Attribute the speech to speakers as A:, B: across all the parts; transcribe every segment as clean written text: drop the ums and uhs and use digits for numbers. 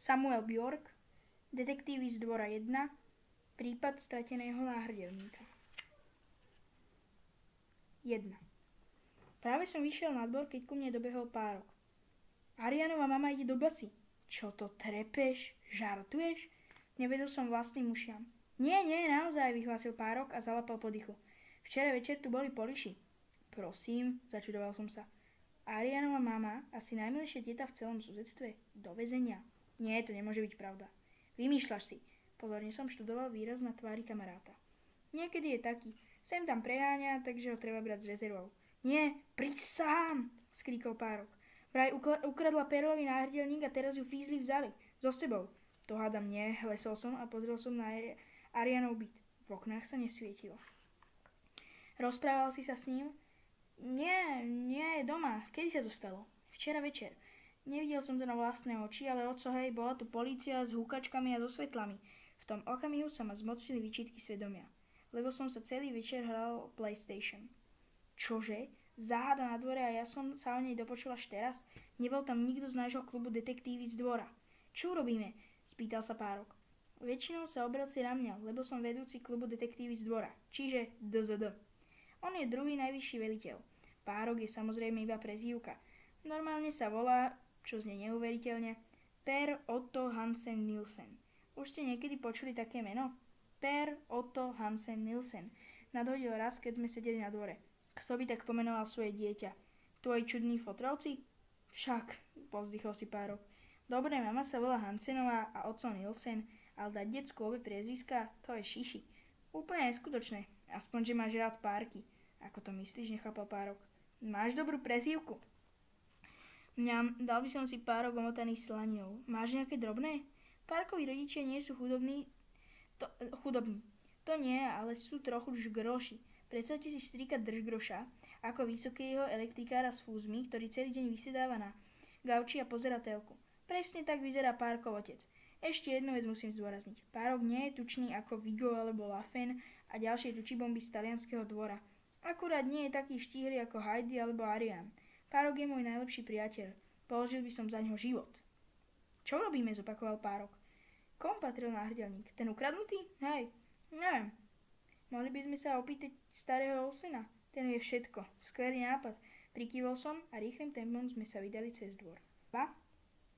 A: Samuel Bjork, Detektívy z dvora 1, Prípad strateného náhrdelníka. 1. Práve som vyšiel na dvor, keď ku mne dobehol Párok. Arianova mama ide do basy. Čo to trepeš? Žartuješ? Nevedel som vlastným ušiam. Nie, naozaj, vyhlásil Párok a zalapal po dychu. Včera večer tu boli poliši. Prosím, začudoval som sa. Arianova mama, asi najmilšia teta v celom susedstve, do väzenia. Nie, to nemôže byť pravda. Vymýšľaš si. Pozorne som študoval výraz na tvári kamaráta. Niekedy je taký. Sem tam preháňa, takže ho treba brať s rezervou. Nie, prisahám, skríkol Párok. Vraj ukradla Perlový náhrdelník a teraz ju fízli vzali. So sebou. To hádam nie, hlesol som a pozrel som na Arianov byt. V oknách sa nesvietilo. Rozprával si sa s ním? Nie, je doma. Kedy sa to stalo? Včera večer. Nevidel som to na vlastné oči, ale bola tu polícia s húkačkami a so svetlami. V tom okamihu sa ma zmocnili výčitky svedomia, lebo som sa celý večer hral PlayStation. Čože? Záhada na dvore a ja som sa o nej dopočul až teraz? Nebol tam nikto z nášho klubu Detektívy z dvora. Čo urobíme? Spýtal sa Párok. Väčšinou sa obracia na mňa, lebo som vedúci klubu Detektívy z dvora, čiže DZD. On je druhý najvyšší veliteľ. Párok je samozrejme iba prezývka. Normálne sa volá, čo znie neuveriteľne, Per Otto Hansen Nielsen. Už ste niekedy počuli také meno? Per Otto Hansen Nielsen. Nadhodil raz, keď sme sedeli na dvore. Kto by tak pomenoval svoje dieťa? Tvoji čudní fotrovci? Však, povzdychol si Párok. Dobre, mama sa volá Hansenová a otco Nielsen, ale dať decku obe priezviská, to je šiši. Úplne neskutočné. Aspoň, že máš rád párky. Ako to myslíš, nechápal Párok. Máš dobrú prezývku. Mňam, dal by som si Párok omotaný slaninou. Máš nejaké drobné? Párkovi rodičia nie sú chudobní. To nie, ale sú trochu žgrloši. Predstavte si strýka Držgroša, ako vysokého elektrikára s fúzmi, ktorý celý deň vysedáva na gauči a pozerá telku. Presne tak vyzerá Párkov otec. Ešte jednu vec musím zdôrazniť. Párok nie je tučný ako Vigo alebo Lafen a ďalšie tučibomby z talianskeho dvora. Akurát nie je taký štíhly ako Heidi alebo Arián. Párok je môj najlepší priateľ. Položil by som za ňo život. Čo robíme, zopakoval Párok. Komu patril náhrdelník? Ten ukradnutý? Hej, neviem. Mohli by sme sa opýtať starého Olsena. Ten vie všetko. Skvelý nápad. Prikývol som a rýchlym tempom sme sa vydali cez dvor.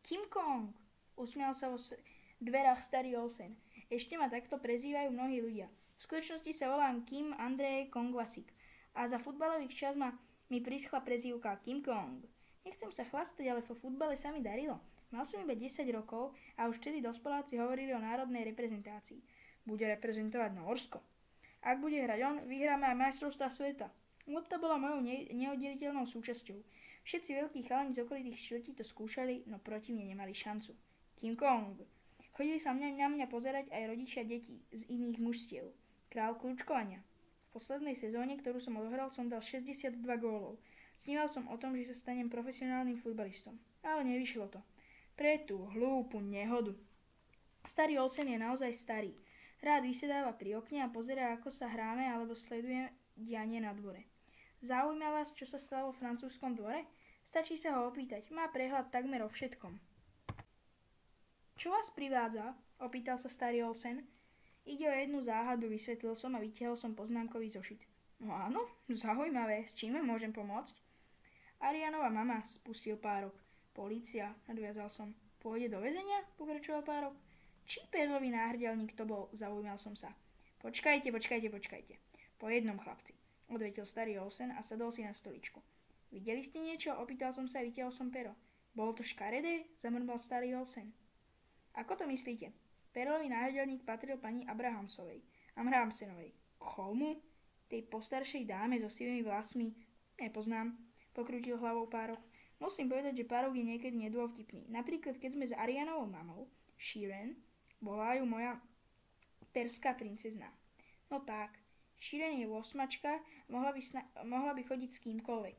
A: Kim Kong! Usmial sa vo dverách starý Olsen. Ešte ma takto prezývajú mnohí ľudia. V skutočnosti sa volám Kim Andrej Kongvasik a za futbalových čas mi prischla prezývka Kim Kong. Nechcem sa chvastať, ale vo futbale sa mi darilo. Mal som iba 10 rokov a už vtedy dospeláci hovorili o národnej reprezentácii. Bude reprezentovať Nórsko. Ak bude hrať on, vyhráme aj majstrovstvá sveta. Lopta bola mojou neoddeliteľnou súčasťou. Všetci veľkí chalani z okolitých štvrtí to skúšali, no proti mne nemali šancu. Kim Kong. Chodili sa na mňa pozerať aj rodičia detí z iných mužstiev. Král kľúčkovania. V poslednej sezóne, ktorú som odohral, som dal 62 gólov. Sníval som o tom, že sa stanem profesionálnym futbalistom. Ale nevyšlo to. Pre tú hlúpu nehodu. Starý Olsen je naozaj starý. Rád vysedáva pri okne a pozerá, ako sa hráme alebo sleduje dianie na dvore. Zaujíma vás, čo sa stalo vo francúzskom dvore? Stačí sa ho opýtať. Má prehľad takmer o všetkom. Čo vás privádza? Opýtal sa starý Olsen. Ide o jednu záhadu, vysvetlil som a vytiahol som poznámkový zošit. No áno, zaujímavé. S čím môžem pomôcť? Arianova mama, spustil Párok. Polícia, nadviazal som. Pôjde do väzenia? Pokračoval Párok. Či Perlový náhrdelník to bol? Zaujímal som sa. Počkajte. Po jednom, chlapci, odvetil starý Olsen a sadol si na stoličku. Videli ste niečo? Opýtal som sa a vytiahol som pero. Bolo to škaredé? Zamrmal starý Olsen. Ako to myslíte? Perlový náhrdelník patril pani Abrahamsenovej. Komu? Tej postaršej dáme so sivými vlasmi? Nepoznám, pokrútil hlavou Párok. Musím povedať, že Párok je niekedy nedôvtipný. Napríklad, keď sme s Arianovou mamou, Shiren, volá ju moja perská princezná. No tak, Shiren je 8, mohla by chodiť s kýmkoľvek.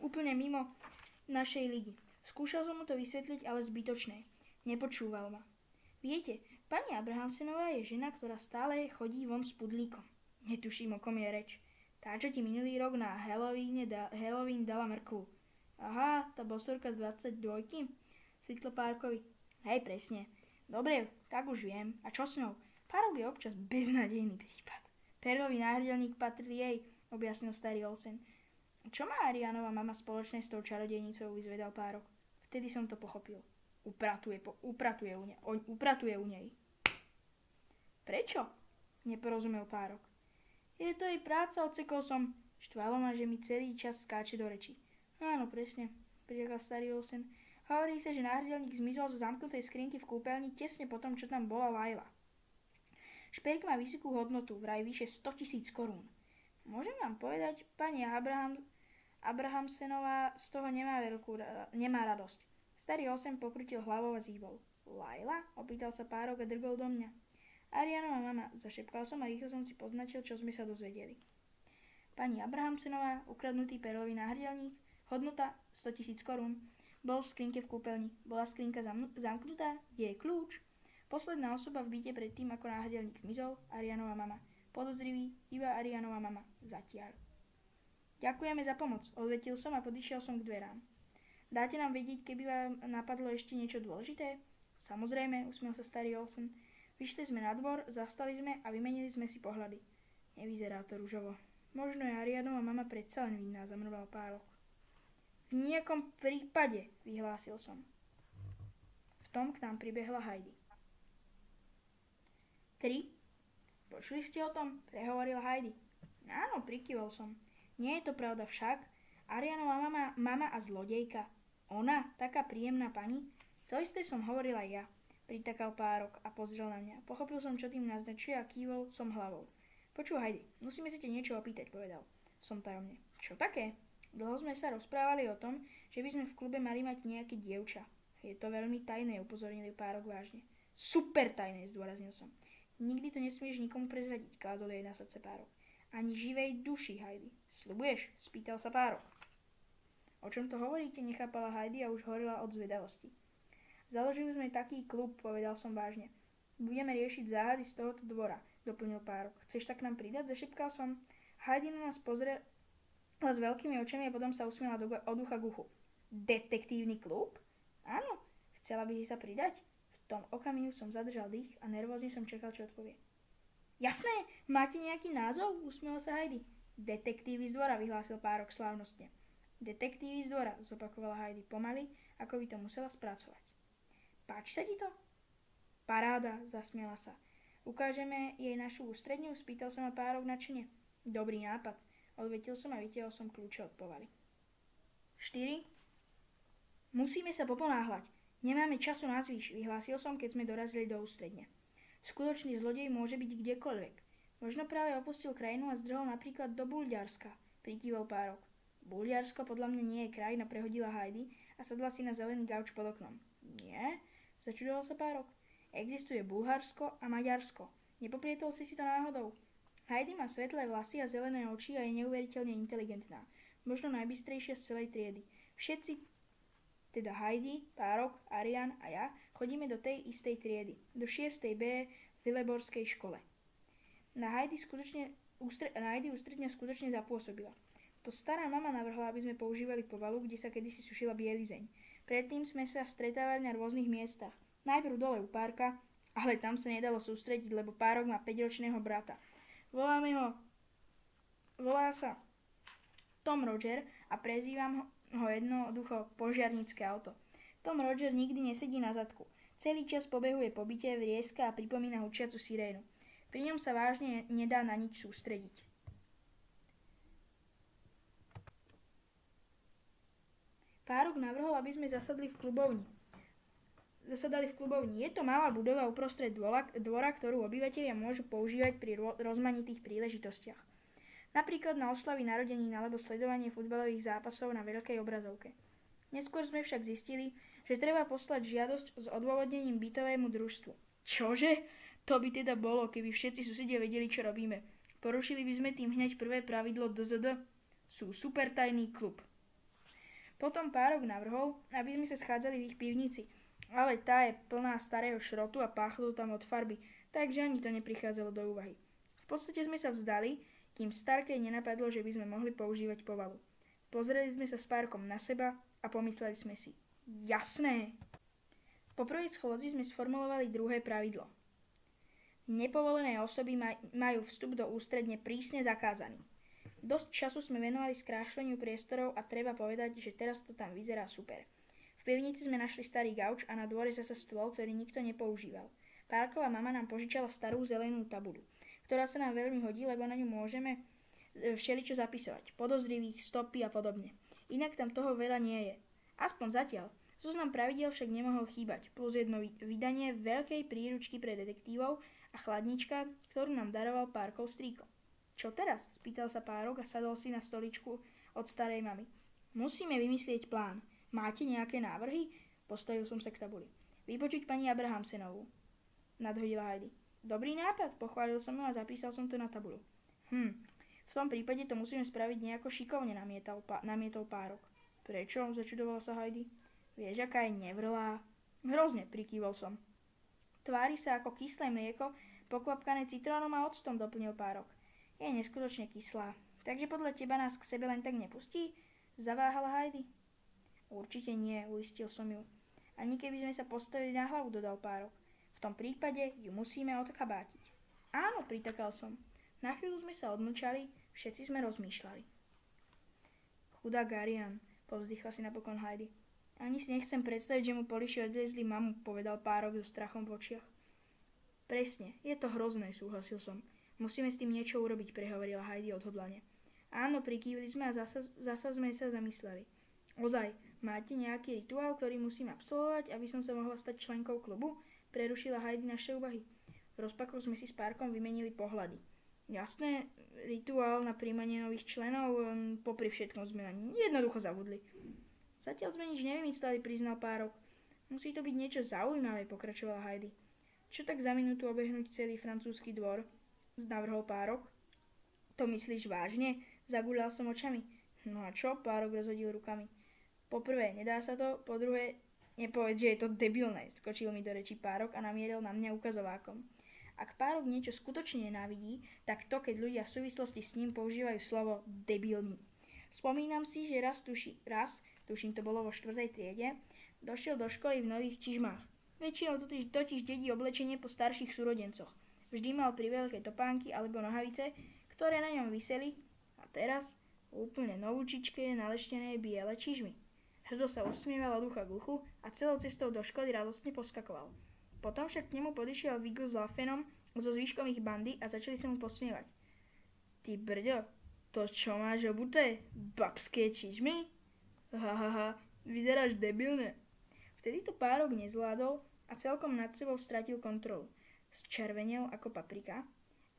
A: Úplne mimo našej ligy. Skúšal som mu to vysvetliť, ale zbytočné. Nepočúval ma. Viete, pani Abrahamsenová je žena, ktorá stále chodí von s pudlíkom. Netuším, o kom je reč. Tá, čo ti minulý rok na Halloween dala mrkvu. Aha, tá bosorka z 22. Svitlo Párkovi. Hej, presne. Dobre, tak už viem. A čo s ňou? Párok je občas beznadejný prípad. Perlový náhrdelník patrí jej, objasnil starý Olsen. Čo má Arianova mama spoločné s tou čarodejnicou, vyzvedal Párok. Vtedy som to pochopil. Upratuje u nej. Prečo? Neporozumel Párok. Je to jej práca, odsekol som. Štvalo ma, že mi celý čas skáče do rečí. Áno, presne, priekal starý Olsen. Hovorí sa, že náhrdelník zmizol zo zamknutej skrinky v kúpeľni tesne po tom, čo tam bola Laila. Šperk má vysokú hodnotu, vraj vyše 100 000 korún. Môžem vám povedať, pani Abrahamsenová z toho nemá radosť. Starý Olsen pokrutil hlavou a zývol. Laila? Opýtal sa Párok a drgol do mňa. Arianova mama, zašepkal som a rýchlo som si poznačil, čo sme sa dozvedeli. Pani Abrahamsenová, ukradnutý perlový náhrdelník, hodnota 100 000 korún, bol v skrinke v kúpeľni. Bola skrinka zamknutá? Kde je kľúč? Posledná osoba v byte predtým, ako náhrdelník zmizol, Arianova mama. Podozrivý, iba Arianova mama. Zatiaľ. Ďakujeme za pomoc, odvetil som a podišiel som k dverám. Dáte nám vedieť, keby vám napadlo ešte niečo dôležité? Samozrejme, usmiel sa starý Olsen. Vyšli sme na dvor, zastali sme a vymenili sme si pohľady. Nevyzerá to ružovo. Možno je Arianova mama predsa len vinná, zamrval Párok. V nejakom prípade, vyhlásil som. V tom k nám pribehla Heidi. 3. Počuli ste o tom? Prehovorila Heidi. Áno, prikyvol som. Nie je to pravda však. Arianova mama a zlodejka. Ona, taká príjemná pani? To isté som hovorila ja. Pritakal Párok a pozrel na mňa. Pochopil som, čo tým naznačuje a kývol som hlavou. Počúvaj, Heidi, musíme sa ťa niečo opýtať, povedal som tajomne. Čo také? Dlho sme sa rozprávali o tom, že by sme v klube mali mať nejaké dievča. Je to veľmi tajné, upozornil Párok vážne. Super tajné, zdôraznil som. Nikdy to nesmieš nikomu prezradiť, kládol jej na srdce Párok. Ani živej duši, Heidi. Sľubuješ? Spýtal sa Párok. O čom to hovoríte? Nechápala Heidi a už horila od zvedavosti. Založili sme taký klub, povedal som vážne. Budeme riešiť záhady z tohoto dvora, doplnil Párok. Chceš sa k nám pridať? Zašepkal som. Heidi na nás pozrela s veľkými očami a potom sa usmiela od ucha k uchu. Detektívny klub? Áno. Chcela by si sa pridať? V tom okamihu som zadržal dých a nervózne som čakal, čo odpovie. Jasné, máte nejaký názov? Usmiela sa Heidi. Detektívy z dvora, vyhlásil Párok slávnostne. Detektívy z dvora, zopakovala Heidi pomaly, ako by to musela spracovať. Páči sa ti to? Paráda, zasmiela sa. Ukážeme jej našu ústredňu? Spýtal sa ma Párok nadšene. Dobrý nápad. Odvetil som a vytiahol som kľúče od povaly. 4. Musíme sa poponáhľať. Nemáme času na zvýš, vyhlásil som, keď sme dorazili do ústredne. Skutočný zlodej môže byť kdekoľvek. Možno práve opustil krajinu a zdrhol napríklad do Bulďarska, prikývol Párok. Bulďarsko podľa mňa nie je krajina, prehodila Heidi a sadla si na zelený gauč pod oknom. Nie? Začudoval sa Párok. Existuje Bulharsko a Maďarsko. Nepoplietol si to náhodou? Heidi má svetlé vlasy a zelené oči a je neuveriteľne inteligentná. Možno najbystrejšia z celej triedy. Všetci, teda Heidi, Párok, Arian a ja, chodíme do tej istej triedy. Do 6. B v Vileborskej škole. Na Heidi ústredňa skutočne zapôsobila. To stará mama navrhla, aby sme používali povalu, kde sa kedysi sušila bielizeň. Predtým sme sa stretávali na rôznych miestach. Najprv dole u Párka, ale tam sa nedalo sústrediť, lebo Párok má 5-ročného brata. Volá sa Tom Roger a prezývam ho jednoducho požiarnické auto. Tom Roger nikdy nesedí na zadku. Celý čas pobehuje po byte, vrieska a pripomína hučiacu sirénu. Pri ňom sa vážne nedá na nič sústrediť. Párok navrhol, aby sme zasadali v klubovni. Je to malá budova uprostred dvora, ktorú obyvatelia môžu používať pri rozmanitých príležitostiach. Napríklad na oslavy narodenín alebo sledovanie futbalových zápasov na veľkej obrazovke. Neskôr sme však zistili, že treba poslať žiadosť s odôvodnením bytovému družstvu. Čože? To by teda bolo, keby všetci susedia vedeli, čo robíme. Porušili by sme tým hneď prvé pravidlo DZD. Sú super tajný klub. Potom Párok navrhol, aby sme sa schádzali v ich pivnici, ale tá je plná starého šrotu a páchlo tam od farby, takže ani to neprichádzalo do úvahy. V podstate sme sa vzdali, kým Starkej nenapadlo, že by sme mohli používať povalu. Pozreli sme sa s Párkom na seba a pomysleli sme si, jasné. Po prvej schôdzi sme sformulovali druhé pravidlo. Nepovolené osoby majú vstup do ústredne prísne zakázaný. Dosť času sme venovali skrášleniu priestorov a treba povedať, že teraz to tam vyzerá super. V pivnici sme našli starý gauč a na dvore zasa stôl, ktorý nikto nepoužíval. Párková mama nám požičala starú zelenú tabuľu, ktorá sa nám veľmi hodí, lebo na ňu môžeme všeličo zapisovať, podozrivých, stopy a podobne. Inak tam toho veľa nie je. Aspoň zatiaľ. Zoznam pravidiel však nemohol chýbať, plus jedno vydanie veľkej príručky pre detektívov a chladnička, ktorú nám daroval Párkov strýko. Čo teraz? Spýtal sa Párok a sadol si na stoličku od starej mamy. Musíme vymyslieť plán. Máte nejaké návrhy? Postavil som sa k tabuli. Vypočuť pani Abrahamsenovú, nadhodila Heidi. Dobrý nápad, pochválil som ju a zapísal som to na tabuľu. V tom prípade to musíme spraviť nejako šikovne, namietol Párok. Prečo? Začudovala sa Heidi. Vieš, aká je nevrlá? Hrozne, prikývol som. Tvári sa ako kyslé mlieko, pokvapkané citrónom a octom, doplnil Párok. Je neskutočne kyslá. Takže podľa teba nás k sebe len tak nepustí? Zaváhala Heidi. Určite nie, uistil som ju. Ani keby sme sa postavili na hlavu, dodal Párok. V tom prípade ju musíme odkabátiť. Áno, pritakal som. Na chvíľu sme sa odmlčali, všetci sme rozmýšľali. Chudák Arian, povzdychla si napokon Heidi. Ani si nechcem predstaviť, že mu poliši odliezli mamu, povedal Párok so strachom v očiach. Presne, je to hrozné, súhlasil som. Musíme s tým niečo urobiť, prehovorila Heidi odhodlane. Áno, prikývli sme a zasa sme sa zamysleli. Ozaj, máte nejaký rituál, ktorý musím absolvovať, aby som sa mohla stať členkou klubu? Prerušila Heidi naše úvahy. V rozpakoch sme si s Párkom vymenili pohľady. Jasné, rituál na príjmanie nových členov, popri všetkom sme na jednoducho zabudli. Zatiaľ sme nič nevymysleli, priznal Párok. Musí to byť niečo zaujímavé, pokračovala Heidi. Čo tak za minútu obehnúť celý francúzsky dvor? Navrhol Párok. To myslíš vážne? Zaguľal som očami. No a čo? Párok rozhodil rukami. Po prvé, nedá sa to, po druhé, nepoveď, že je to debilné, skočil mi do rečí Párok a namieril na mňa ukazovákom. Ak Párok niečo skutočne nenávidí, tak to, keď ľudia v súvislosti s ním používajú slovo debilný. Spomínam si, že raz, tuším to bolo vo 4. triede, došiel do školy v nových čižmách. Väčšinou totiž dedí oblečenie po starších súrodencoch. Vždy mal priveľké topánky alebo nohavice, ktoré na ňom viseli a teraz úplne novúčičké naleštené biele čižmy. Hrdo sa usmieval od ucha k uchu a celou cestou do školy radostne poskakoval. Potom však k nemu podišiel Viggo s Lafenom zo zvyškom ich bandy a začali sa mu posmievať. Ty brďo, to čo máš obuté? Babské čižmy? Hahaha, vyzeráš debilne. Vtedy to Párok nezvládol a celkom nad sebou stratil kontrolu. Zčervenel ako paprika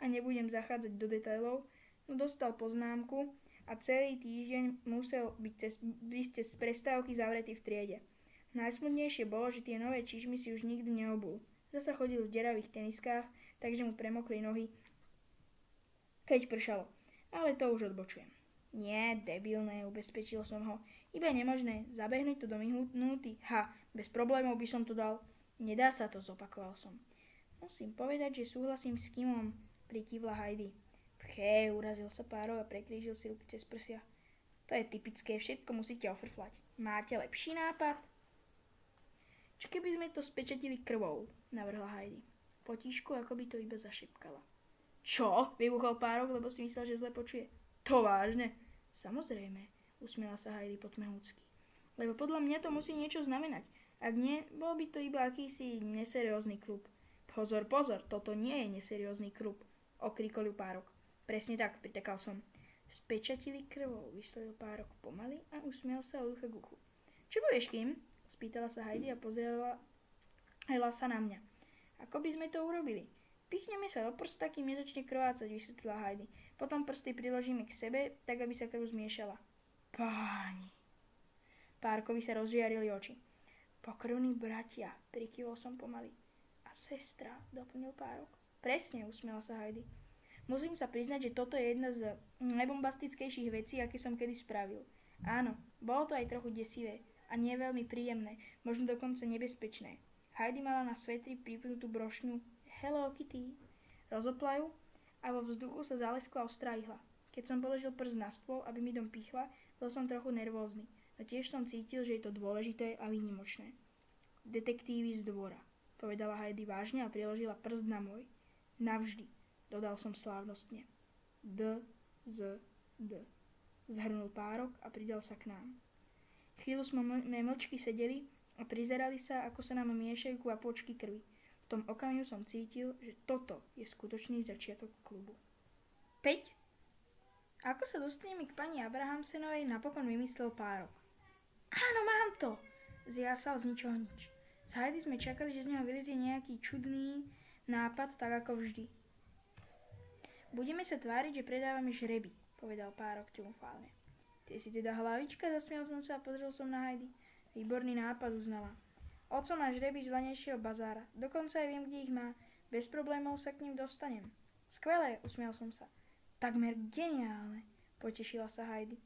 A: a nebudem zachádzať do detailov, no dostal poznámku a celý týždeň musel byť cez prestávky zavretý v triede. Najsmutnejšie bolo, že tie nové čižmy si už nikdy neobul. Zasa chodil v deravých teniskách, takže mu premokli nohy, keď pršalo. Ale to už odbočujem. Nie, debilné, ubezpečil som ho. Iba nemožné, zabehnúť to do minúty. Bez problémov by som to dal. Nedá sa to, zopakoval som. Musím povedať, že súhlasím s Kimom, prikývla Heidi. Pché, urazil sa Párok a prekrížil si ruky cez prsia. To je typické, všetko musíte ofrflať. Máte lepší nápad? Čo keby sme to spečatili krvou, navrhla Heidi. Potíšku, ako by to iba zašepkala. Čo? Vybuchol Párok, lebo si myslel, že zle počuje. To vážne? Samozrejme, usmiela sa Heidi potmehúcky. Lebo podľa mňa to musí niečo znamenať. Ak nie, bol by to iba akýsi neseriózny klub. Pozor, toto nie je neseriózny klub, okrikol ju Párok. Presne tak, pritekal som. Spečatili krvou, vyslovil Párok pomaly a usmiel sa od ucha k uchu. Čo povieš, Kim? Spýtala sa Heidi a pozerala sa na mňa. Ako by sme to urobili? Pichneme sa do prsta, kým nezačne krvácať, vysvetlila Heidi. Potom prsty priložíme k sebe, tak aby sa krv zmiešala. Páni. Párkovi sa rozžiarili oči. Pokrvní bratia, prikývol som pomaly. A sestra, doplnil Párok. Presne, usmiela sa Heidi. Musím sa priznať, že toto je jedna z najbombastickejších vecí, aké som kedy spravil. Áno, bolo to aj trochu desivé a nie veľmi príjemné, možno dokonca nebezpečné. Heidi mala na svetri pripnutú brošňu Hello Kitty. Rozopla ju a vo vzduchu sa zaleskla ostrá ihla. Keď som položil prst na stôl, aby mi dom pichla, bol som trochu nervózny, no tiež som cítil, že je to dôležité a výnimočné. Detektívy z dvora, povedala Heidi vážne a priložila prst na môj. Navždy, dodal som slávnostne. D. Zhrnul Párok a pridal sa k nám. Chvíľu sme mlčky sedeli a prizerali sa, ako sa nám miešajú kvapôčky krvi. V tom okamihu som cítil, že toto je skutočný začiatok klubu. 5. Ako sa dostaneme k pani Abrahamsenovej, napokon vymyslel Párok. Áno, mám to! Zjasal z ničoho nič. S Heidi sme čakali, že z neho vylezie nejaký čudný nápad, tak ako vždy. Budeme sa tváriť, že predávame žreby, povedal Párok triumfálne. Ty si teda hlavička, zasmiel som sa a pozrel som na Heidi. Výborný nápad, uznala. Oco má žreby z vanejšieho bazára. Dokonca aj viem, kde ich má. Bez problémov sa k ním dostanem. Skvelé, usmiel som sa. Takmer geniálne, potešila sa Heidi.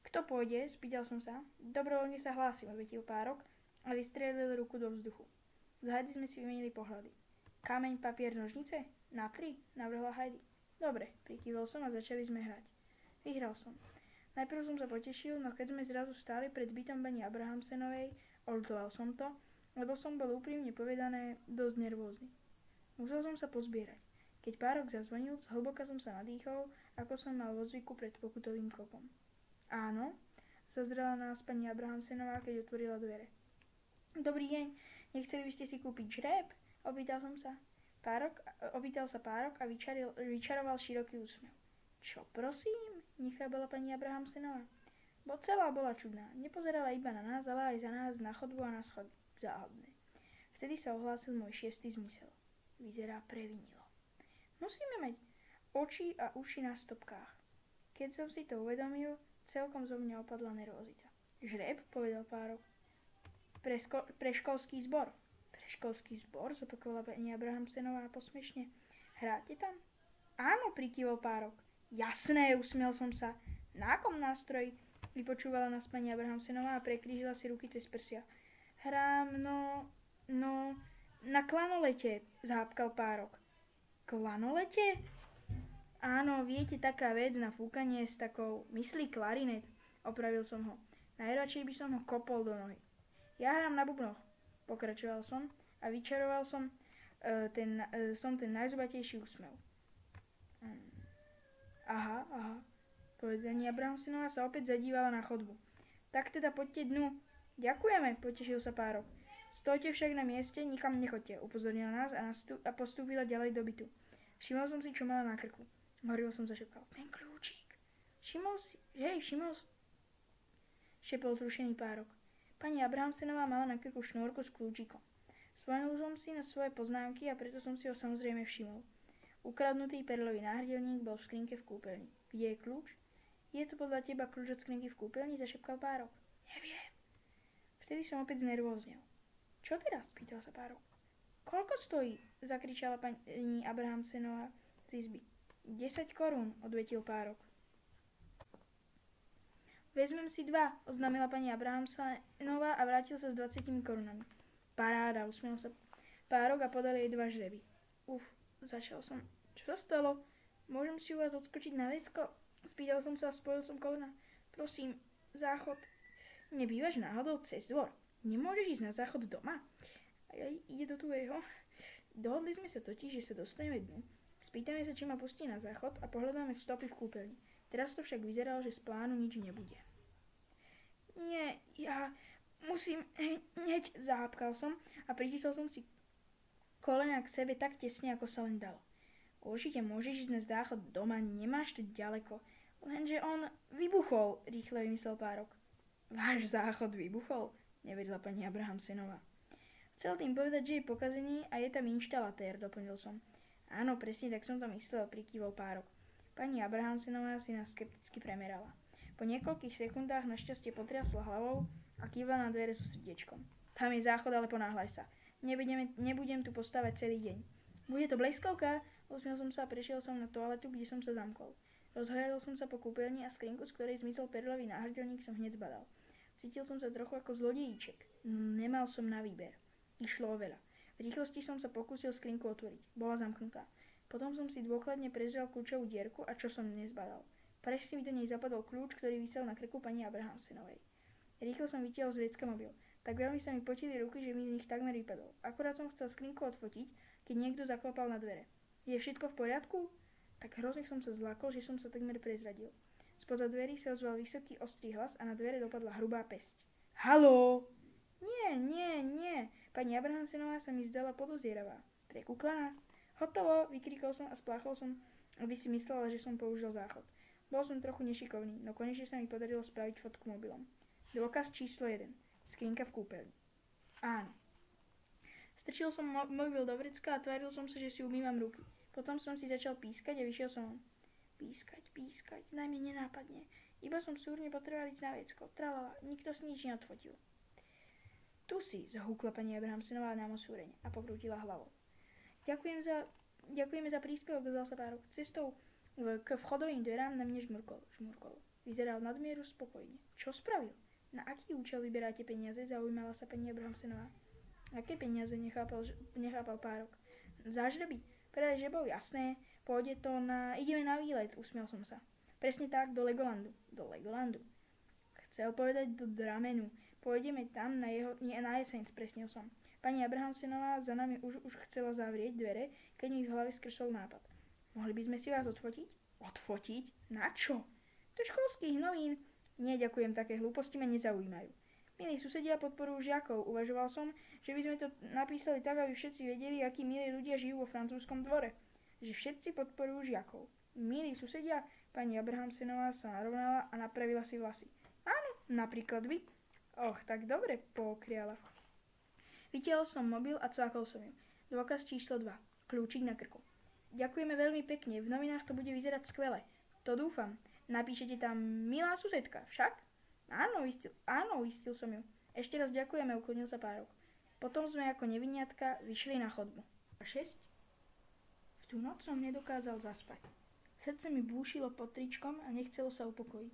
A: Kto pôjde? Spýtal som sa. Dobrovoľne sa hlásim, odvetil Párok a vystrelil ruku do vzduchu. Z Heidi sme si vymenili pohľady. Kameň, papier, nožnice? Na 3, navrhla Heidi. Dobre, prikývol som a začali sme hrať. Vyhral som. Najprv som sa potešil, no keď sme zrazu stáli pred bytom pani Abrahamsenovej, oľutoval som to, lebo som bol úprimne povedané dosť nervózny. Musel som sa pozbierať. Keď Párok zazvonil, zhlboka som sa nadýchol, ako som mal vo zvyku pred pokutovým kopom. Áno, zazrela nás pani Abrahamsenová, keď otvorila dvere. Dobrý deň, nechceli by ste si kúpiť žreb? Opýtal sa Párok a vyčaroval široký úsmev. Čo prosím? Nechápala pani Abrahamsenová. Bo celá bola čudná. Nepozerala iba na nás, ale aj za nás na chodbu a na schody. Záhadné. Vtedy sa ohlásil môj 6. zmysel. Vyzerá previnilo. Musíme mať oči a uši na stopkách. Keď som si to uvedomil, celkom zo mňa opadla nervozita. Žreb, povedal Párok. Pre školský zbor. Pre školský zbor, zopakovala pani Abrahamsenová posmešne. Hráte tam? Áno, prikývol Párok. Jasné, usmiel som sa. Na akom nástroji? Vypočúvala nás pani Abrahamsenová a prekrížila si ruky cez prsia. Hrám, na klanolete, zhápkal Párok. Klanolete? Áno, viete, taká vec na fúkanie s takou, myslí klarinet, opravil som ho. Najradšej by som ho kopol do nohy. Ja hrám na bubnoch, pokračoval som a vyčaroval som ten najzubatejší úsmev. Aha, pani Abrahamsenová sa opäť zadívala na chodbu. Tak teda poďte dnu. Ďakujeme, potešil sa Párok. Stojte však na mieste, nikam nechoďte, upozornila nás a postúpila ďalej do bytu. Všimol som si, čo mala na krku. Horilo som zašepkal. Ten kľúčik. Všimol si, šepol trušený Párok. Pani Abrahamsenová mala na krku šnúrku s kľúčikom. Spomenul som si na svoje poznámky a preto som si ho samozrejme všimol. Ukradnutý perlový náhrdelník bol v skrinke v kúpeľni. Kde je kľúč? Je to podľa teba kľúč od skrinky v kúpeľni? Zašepkal Párok. Neviem. Vtedy som opäť znervóznil. Čo teraz? Spýtal sa Párok. Koľko stojí? Zakričala pani Abrahamsenová z izby. 10 korún, odvetil Párok. Vezmem si 2, oznámila pani Abrahamsenová a vrátil sa s 20 korunami. Paráda, usmiel sa Párok a podal jej 2 žreby. Začal som. Čo sa stalo? Môžem si u vás odskočiť na vecko? Spýtal som sa a spojil som kolena. Prosím, záchod. Nebývaš náhodou cez dvor? Nemôžeš ísť na záchod doma? A ja ide do tvojho. Dohodli sme sa totiž, že sa dostaneme dnu. Spýtame sa, či ma pustí na záchod a pohľadáme vstopy v kúpeľni. Teraz to však vyzeralo, že z plánu nič nebude. Nie, ja musím hneď, zahápkal som a pritisol som si kolena k sebe tak tesne, ako sa len dalo. Určite môžeš ísť na záchod doma, nemáš tu ďaleko. Lenže on vybuchol, rýchle vymyslel Párok. Váš záchod vybuchol? Nevedela pani Abrahamsenová. Chcel tým povedať, že je pokazený a je tam inštalatér, doplnil som. Áno, presne tak som to myslel, prikývol Párok. Pani Abrahamsenová si nás skepticky premerala. Po niekoľkých sekundách našťastie potriasla hlavou a kývla na dvere so srdiečkom. Tam je záchod, ale ponáhľaj sa. Nebudem tu postávať celý deň. Bude to bleskovka? Usmiel som sa a prešiel som na toaletu, kde som sa zamkol. Rozhľadol som sa po kúpeľni a skrinku, z ktorej zmizol perlový náhrdelník, som hneď zbadal. Cítil som sa trochu ako zlodejíček. Nemal som na výber. Išlo o veľa. V rýchlosti som sa pokúsil skrinku otvoriť. Bola zamknutá. Potom som si dôkladne prezrel kľúčovú dierku a čo som nezbadal. Presne mi do nej zapadol kľúč, ktorý visel na krku pani Abrahamsenovej. Rýchlo som vytiahol z vrecka mobil. Tak veľmi sa mi potili ruky, že mi z nich takmer vypadol. Akurát som chcel skrinku odfotiť, keď niekto zaklopal na dvere. Je všetko v poriadku? Tak hrozne som sa zlákol, že som sa takmer prezradil. Spoza dverí sa ozval vysoký ostrý hlas a na dvere dopadla hrubá päsť. Haló! Nie. Pani Abrahamsenová sa mi zdala podozieravá. Prekúkla nás. Hotovo, vykrikol som a spláchol som, aby si myslela, že som použil záchod. Bol som trochu nešikovný, no konečne sa mi podarilo spraviť fotku mobilom. Dôkaz číslo 1. Skrinka v kúpeľni. Áno. Strčil som mobil do vrecka a tváril som sa, že si umývam ruky. Potom som si začal pískať a vyšiel som. Pískať, najmä nenápadne. Iba som súrne potreboval ísť na vecko. Tralala, nikto si nič neodfotil. Tu si, zahúkla pani Abrahamsenová na mosúreň a pokrútila hlavou. Ďakujeme za príspevok, dodal sa Párok. Cestou k vchodovým dverám na mne žmurkol. Vyzeral nadmieru spokojne. Čo spravil? Na aký účel vyberáte peniaze? Zaujímala sa pani Abrahamsenová. Aké peniaze? Nechápal Párok. Zážreby. Predaj žebov, jasné. Ideme na výlet, usmiel som sa. Presne tak, do Legolandu. Do Legolandu. Chcel povedať do Dramenu. Pôjdeme tam na jeseň, spresnil som. Pani Abrahamsenová za nami už chcela zavrieť dvere, keď mi v hlave skršol nápad. Mohli by sme si vás odfotiť? Odfotiť? Na čo? Do školských novín. Nie, ďakujem, také hlúposti ma nezaujímajú. Milí susedia podporujú žiakov. Uvažoval som, že by sme to napísali tak, aby všetci vedeli, akí milí ľudia žijú vo francúzskom dvore. Že všetci podporujú žiakov. Milí susedia, pani Abrahamsenová sa narovnala a napravila si vlasy. Áno, napríklad vy. Och, tak dobre, pokriala. Vytiahol som mobil a cvákol som ju. Dôkaz číslo 2. Kľúčik na krku. Ďakujeme veľmi pekne, v novinách to bude vyzerať skvele. To dúfam. Napíšete tam milá susedka, však? Áno, uistil som ju. Ešte raz ďakujeme, uklonil sa Párok. Potom sme ako neviniatka vyšli na chodbu. 6. V tú noc som nedokázal zaspať. Srdce mi búšilo pod tričkom a nechcelo sa upokojiť.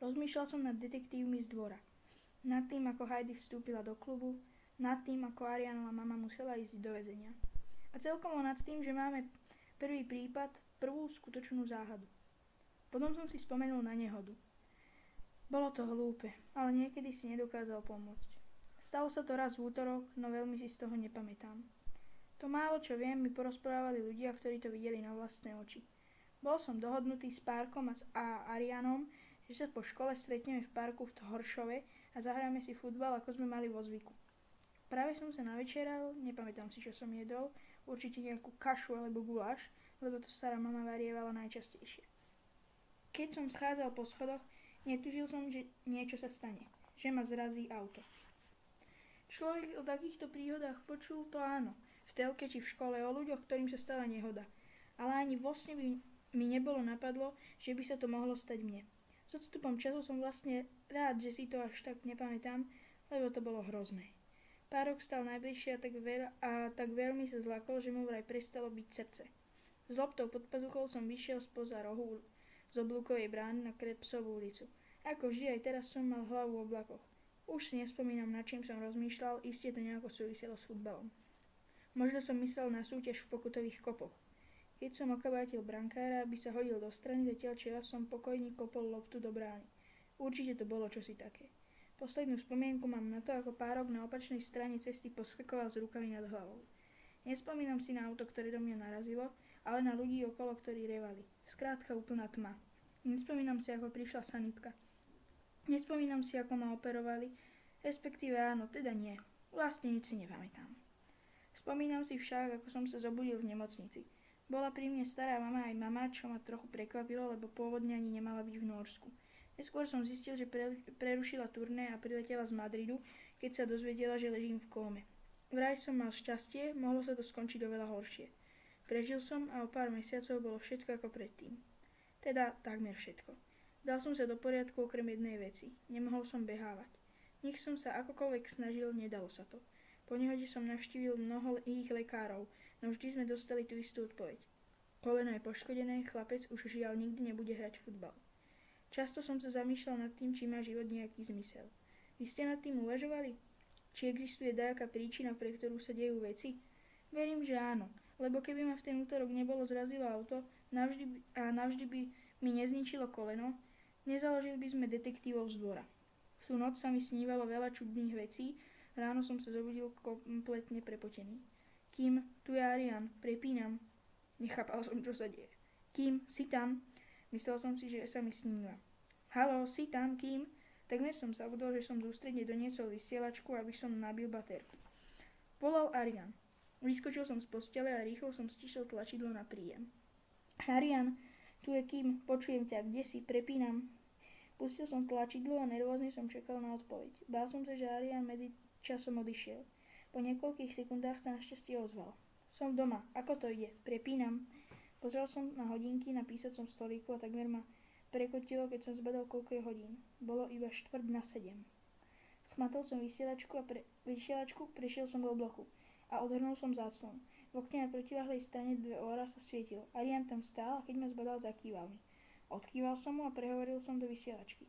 A: Rozmýšľal som nad detektívmi z dvora. Nad tým, ako Heidi vstúpila do klubu, nad tým, ako Arianova mama musela ísť do väzenia. A celkovo nad tým, že máme prvý prípad, prvú skutočnú záhadu. Potom som si spomenul na nehodu. Bolo to hlúpe, ale niekedy si nedokázal pomôcť. Stalo sa to raz v útorok, no veľmi si z toho nepamätám. To málo, čo viem, mi porozprávali ľudia, ktorí to videli na vlastné oči. Bol som dohodnutý s Párkom a Arianom, že sa po škole stretneme v parku v Horšove a zahráme si futbal, ako sme mali vo zvyku. Práve som sa navečeral, nepamätám si, čo som jedol, určite nejakú kašu alebo guláš, lebo to stará mama varievala najčastejšie. Keď som schádzal po schodoch, netužil som, že niečo sa stane, že ma zrazí auto. Človek o takýchto príhodách počul, to áno, v telke či v škole o ľuďoch, ktorým sa stala nehoda. Ale ani vo sne by mi nebolo napadlo, že by sa to mohlo stať mne. S odstupom času som vlastne rád, že si to až tak nepamätám, lebo to bolo hrozné. Párok stal najbližšie a tak veľmi sa zlakol, že mu vraj prestalo byť srdce. S loptou pod pazuchou som vyšiel spoza rohu z oblúkovej brány na Krepsovú ulicu. Ako vždy, aj teraz som mal hlavu v oblakoch. Už si nespomínam, nad čím som rozmýšľal, iste to nejako súviselo s futbalom. Možno som myslel na súťaž v pokutových kopoch. Keď som okabátil brankára, aby sa hodil do strany, zatiaľ čo ja som pokojne kopol loptu do brány. Určite to bolo čosi také. Poslednú spomienku mám na to, ako Párok na opačnej strane cesty poskakoval s rukami nad hlavou. Nespomínam si na auto, ktoré do mňa narazilo, ale na ľudí okolo, ktorí revali. Skrátka úplná tma. Nespomínam si, ako prišla sanitka. Nespomínam si, ako ma operovali, respektíve áno, teda nie. Vlastne nič si nepamätám. Spomínam si však, ako som sa zobudil v nemocnici. Bola pri mne stará mama aj mama, čo ma trochu prekvapilo, lebo pôvodne ani nemala byť v Nórsku. Neskôr som zistil, že prerušila turné a priletela z Madridu, keď sa dozvedela, že ležím v kóme. Vraj som mal šťastie, mohlo sa to skončiť oveľa horšie. Prežil som a o pár mesiacov bolo všetko ako predtým. Teda takmer všetko. Dal som sa do poriadku okrem jednej veci. Nemohol som behávať. Nech som sa akokoľvek snažil, nedalo sa to. Po nehode som navštívil mnoho ich lekárov, no vždy sme dostali tú istú odpoveď. Koleno je poškodené, chlapec už žiaľ nikdy nebude hrať futbal. Často som sa zamýšľal nad tým, či má život nejaký zmysel. Vy ste nad tým uvažovali? Či existuje dajaká príčina, pre ktorú sa dejú veci? Verím, že áno, lebo keby ma v ten útorok nebolo zrazilo auto navždy by mi nezničilo koleno, nezaložili by sme detektívov z dvora. V tú noc sa mi snívalo veľa čudných vecí, Ráno som sa zobudil kompletne prepotený. Kim, tu je Arian, prepínam. Nechápal som, čo sa deje. Kim, si tam? Myslel som si, že sa mi sníva. Haló, si tam, Kim? Takmer som zabudol, že som zústredne doniesol vysielačku, aby som nabil batérku. Volal Arian. Vyskočil som z postele a rýchlo som stišil tlačidlo na príjem. Arian, tu je Kim, počujem ťa, kde si, prepínam. Pustil som tlačidlo a nervózne som čakal na odpoveď. Bál som sa, že Arian medzi časom odišiel. Po niekoľkých sekundách sa našťastie ozval. Som doma, ako to ide, prepínam. Pozrel som na hodinky na písacom stolíku a takmer ma prekotilo, keď som zbadal, koľko je hodín. Bolo iba 6:45. Smatol som vysielačku, prešiel som do bloku a odhrnul som záclon. V okne na protiľahlej strane 2 óra sa svietilo. Arian tam stál a keď ma zbadal, zakýval mi. Odkýval som mu a prehovoril som do vysielačky.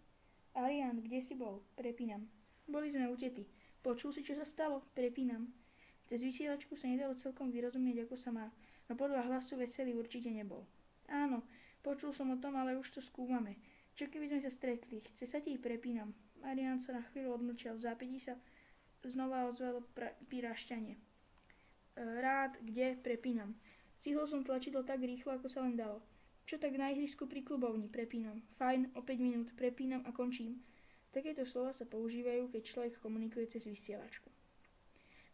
A: Arian, kde si bol? Prepínam. Boli sme utety. Počul si, čo sa stalo? Prepínam. Cez vysielačku sa nedalo celkom vyrozumieť, ako sa má, no podľa hlasu veselý určite nebol. Áno, počul som o tom, ale už to skúmame. Čo keby sme sa stretli? Chce sa ti, prepínam. Arian sa na chvíľu odmlčal, v zápätí sa znova ozvalo pírašťanie. Rád, kde, prepínam. Stihol som tlačidlo tak rýchlo, ako sa len dalo. Čo tak na ihrisku pri klubovni, prepínam. Fajn, o 5 minút, prepínam a končím. Takéto slova sa používajú, keď človek komunikuje cez vysielačku.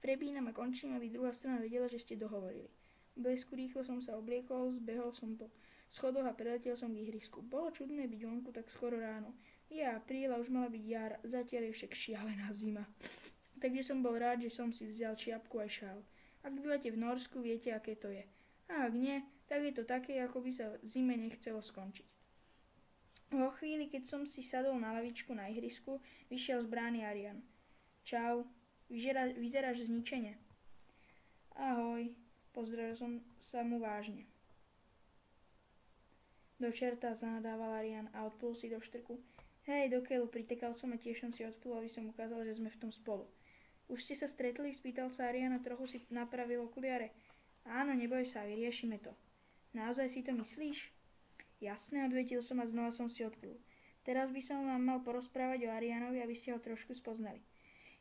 A: Prepínam a končím, aby druhá strana vedela, že ste dohovorili. V blesku rýchlo som sa obliekol, zbehol som po schodoch a preletel som k ihrisku. Bolo čudné byť vonku tak skoro ráno. Je apríl a už mala byť jar, zatiaľ je však šialená zima. Takže som bol rád, že som si vzal čiapku aj šál. Ak bývate v Norsku, viete, aké to je. A ak nie, tak je to také, ako by sa v zime nechcelo skončiť. Vo chvíli, keď som si sadol na lavičku na ihrisku, vyšiel z brány Arian. Čau, vyzeráš zničene. Ahoj, pozdravil som sa mu vážne. Do čerta, zanadával Arian a odplul si do štrku. Hej, do keľu, pritekal som a tiež som si odplul, aby som ukázal, že sme v tom spolu. Už ste sa stretli? Spýtal sa Arian a trochu si napravil okuliare. Áno, neboj sa, vyriešime to. Naozaj si to myslíš? Jasné, odvetil som a znova som si odplul. Teraz by som vám mal porozprávať o Arianovi, aby ste ho trošku spoznali.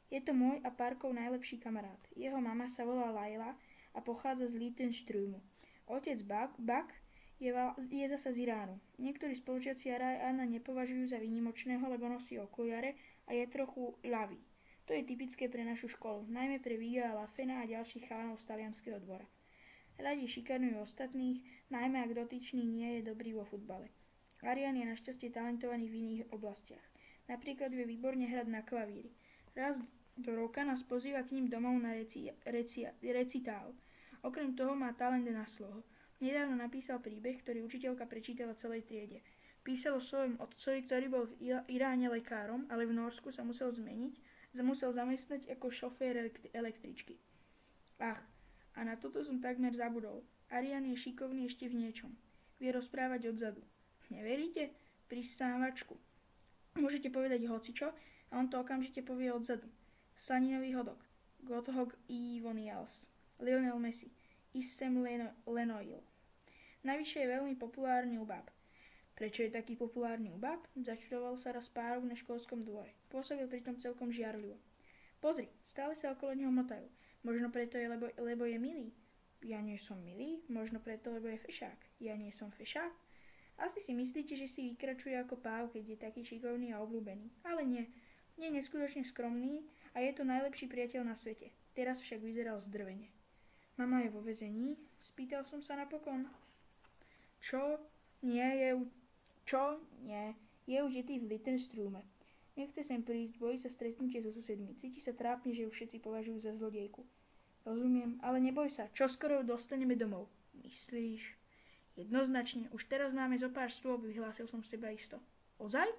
A: Je to môj a Parkov najlepší kamarát. Jeho mama sa volá Laila a pochádza z Lietenströmu. Otec Buck je zasa z Iránu. Niektorí spolužiaci Ariana nepovažujú za výnimočného, lebo nosí okuliare a je trochu ľavý. To je typické pre našu školu, najmä pre Viga a Lafena a ďalších chalanov z talianskeho dvora. Radi šikanujú ostatných, najmä ak dotyčný nie je dobrý vo futbale. Arian je našťastie talentovaný v iných oblastiach. Napríklad vie výborne hrať na klavíri. Raz do roka nás pozýva k ním domov na recitál. Okrem toho má talent na sloho. Nedávno napísal príbeh, ktorý učiteľka prečítala celej triede. Písal o svojom otcovi, ktorý bol v Iráne lekárom, ale v Norsku sa musel zamestnať ako šofér električky. Ach, a na toto som takmer zabudol. Arian je šikovný ešte v niečom. Vie rozprávať odzadu. Neveríte? Pristávačku. Môžete povedať hocičo a on to okamžite povie odzadu. Slaninový hodok. Gotthog Ivonials. Lionel Messi. Issam Lenoil. Navyše je veľmi populárny u bab. Prečo je taký populárny u bab? Začudoval sa raz párok na školskom dvore. Pôsobil pritom celkom žiarlivo. Pozri, stále sa okolo neho motajú. Možno preto je, lebo je milý. Ja nie som milý, možno preto, lebo je fešák. Ja nie som fešák. Asi si myslíte, že si vykračuje ako páv, keď je taký šikovný a obľúbený. Ale nie. Nie je neskutočne skromný a je to najlepší priateľ na svete. Teraz však vyzeral zdrvene. Mama je vo väzení? Spýtal som sa napokon. Čo? Nie. Je užitý v Lietenströme. Nechce sem prísť, bojí sa stretnutie so susedmi. Cíti sa trápne, že ju všetci považujú za zlodejku. Rozumiem, ale neboj sa, čoskoro ju dostaneme domov. Myslíš? Jednoznačne, už teraz máme zo pár stôp, vyhlásil som seba isto. Ozaj?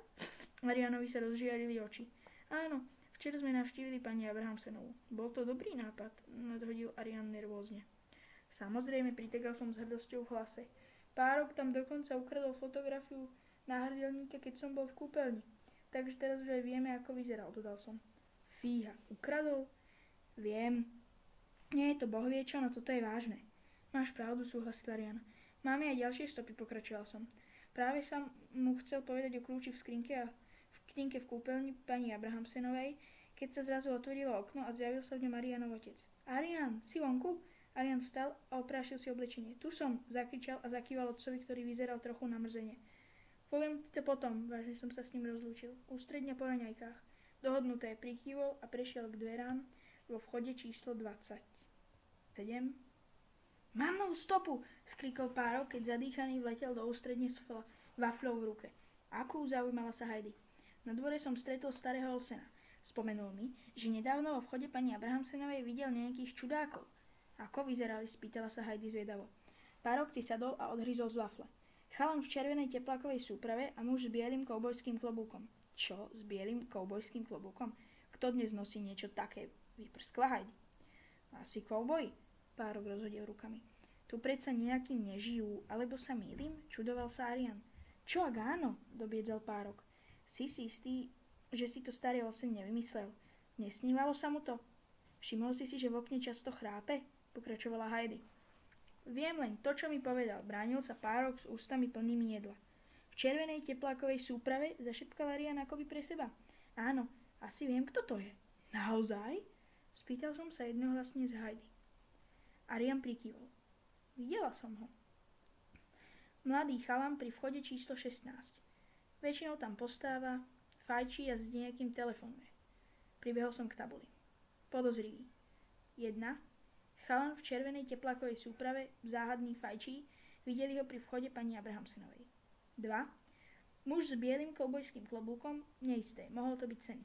A: Arianovi sa rozžiarili oči. Áno, včera sme navštívili pani Abrahamsenovú. Bol to dobrý nápad, nadhodil Arian nervózne. Samozrejme, pritekal som s hrdosťou v hlase. Párok tam dokonca ukradol fotografiu náhrdelníka, keď som bol v kúpeľni. Takže teraz už aj vieme, ako vyzeral, dodal som. Fíha, ukradol? Viem. Nie je to bohviečo, no toto je vážne. Máš pravdu, súhlasil Arian. Máme aj ďalšie stopy, pokračoval som. Práve som mu chcel povedať o kľúči v skrinke v kúpeľni pani Abrahamsenovej. keď sa zrazu otvorilo okno a zjavil sa v ňom Arianov otec. Arian, si vonku? Arian vstal a oprášil si oblečenie. Tu som, zakričal a zakýval otcovi, ktorý vyzeral trochu namrzene. Poviem ti to potom, vážne som sa s ním rozlúčil. Ústredne po raňajkách. Dohodnuté, prikývol a prešiel k dverám vo vchode číslo 27. Mám novú stopu, skrikol Párok, keď zadýchaný vletel do ústredne s wafľou v ruke. Akú, zaujímala sa Heidi. Na dvore som stretol starého Olsena. Spomenul mi, že nedávno vo vchode pani Abrahamsenovej videl nejakých čudákov. Ako vyzerali, spýtala sa Heidi zvedavo. Párok si sadol a odhryzol z wafle. Chalan v červenej teplákovej súprave a muž s bielým koubojským klobúkom. Čo? S bielým koubojským klobúkom? Kto dnes nosí niečo také? Vyprskla Heidi. Asi kouboj? Párok rozhodil rukami. Tu predsa nejakí nežijú, alebo sa mýlim? Čudoval sa Arian. Čo ak áno? Dobiedzal Párok. Si istý, že si to starý Olsen nevymyslel? Nesnívalo sa mu to? Všimol si, že v okne často chrápe? Pokračovala Heidi. Viem len to, čo mi povedal. Bránil sa Párok s ústami plnými jedla. V červenej teplákovej súprave zašepkal Arian akoby pre seba. Áno, asi viem, kto to je. Naozaj? Spýtal som sa jednohlasne z Heidi. Arian prikývol. Videla som ho. Mladý chalan pri vchode číslo 16. Väčšinou tam postáva, fajčí a s nejakým telefonuje. Pribehol som k tabuli. Podozrivý. 1. Chalan v červenej teplákovej súprave, záhadný fajčí, videli ho pri vchode pani Abrahamsenovej. 2. Muž s bielým koubojským klobúkom, neisté, mohol to byť sen.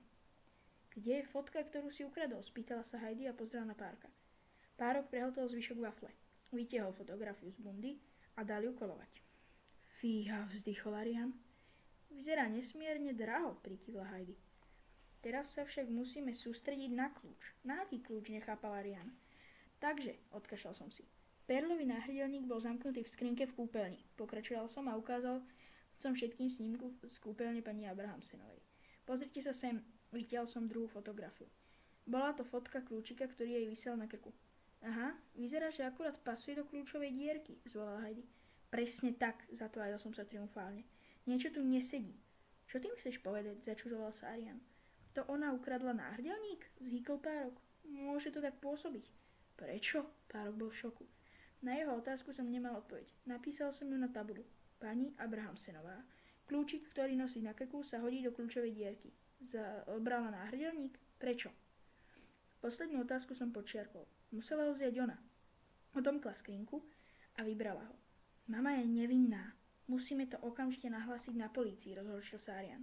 A: Kde je fotka, ktorú si ukradol? Spýtala sa Heidi a pozrela na Párka. Párok prehotol zvyšok wafle. Vytiahol fotografiu z bundy a dal ju kolovať. Fíha, vzdychol Arian. Vyzerá nesmierne draho, prikývla Heidi. Teraz sa však musíme sústrediť na kľúč. Na aký kľúč, nechápal Arian. Takže, odkašľal som si. Perlový náhrdelník bol zamknutý v skrinke v kúpeľni. Pokračoval som a ukázal som všetkým snímku z kúpeľne pani Abrahamsenovej. Pozrite sa sem, vytiahol som druhú fotografiu. Bola to fotka kľúčika, ktorý jej visel na krku. Aha, vyzerá, že akurát pasuje do kľúčovej dierky, zvolala Heidi. Presne tak, zatváril som sa triumfálne. Niečo tu nesedí. Čo tým chceš povedať, začudoval sa Arian. To ona ukradla náhrdelník? Zhýkol Párok. Môže to tak pôsobiť. Prečo? Párok bol v šoku. Na jeho otázku som nemal odpoveď. Napísal som ju na tabulu. Pani Abrahamsenová. Kľúčik, ktorý nosí na krku, sa hodí do kľúčovej dierky. Brala náhrdelník? Prečo? Poslednú otázku som podčiarkol. Musela ho vziať ona. Odomkla skrinku a vybrala ho. Mama je nevinná. Musíme to okamžite nahlásiť na polícii, rozhorčil sa Arian.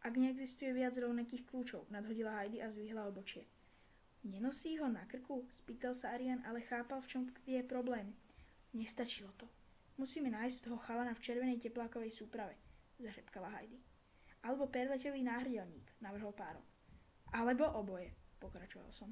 A: Ak neexistuje viac rovnakých kľúčov, nadhodila Heidi a zvihla obočie. Nenosí ho na krku? Spýtal sa Arian, ale chápal, v čom je problém. Nestačilo to. Musíme nájsť toho chalana v červenej teplákovej súprave, zašepkala Heidi. Alebo perleťový náhrdelník, navrhol Párok. Alebo oboje, pokračoval som.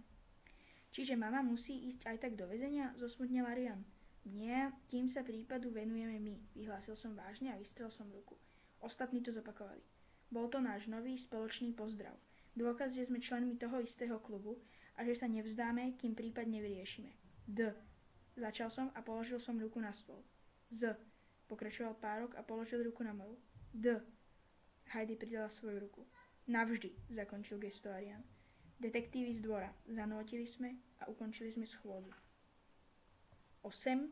A: Čiže mama musí ísť aj tak do väzenia, zosmutnil Arian. Nie, tým sa prípadu venujeme my, vyhlásil som vážne a vystrel som ruku. Ostatní to zopakovali. Bol to náš nový spoločný pozdrav. Dôkaz, že sme členmi toho istého klubu a že sa nevzdáme, kým prípad nevyriešime. D. Začal som a položil som ruku na stôl. Z. Pokračoval Párok a položil ruku na moju. D. Heidi pridala svoju ruku. Navždy, zakončil gesto Arian. Detektívy z dvora. Zanotili sme a ukončili sme schôdzu. 8.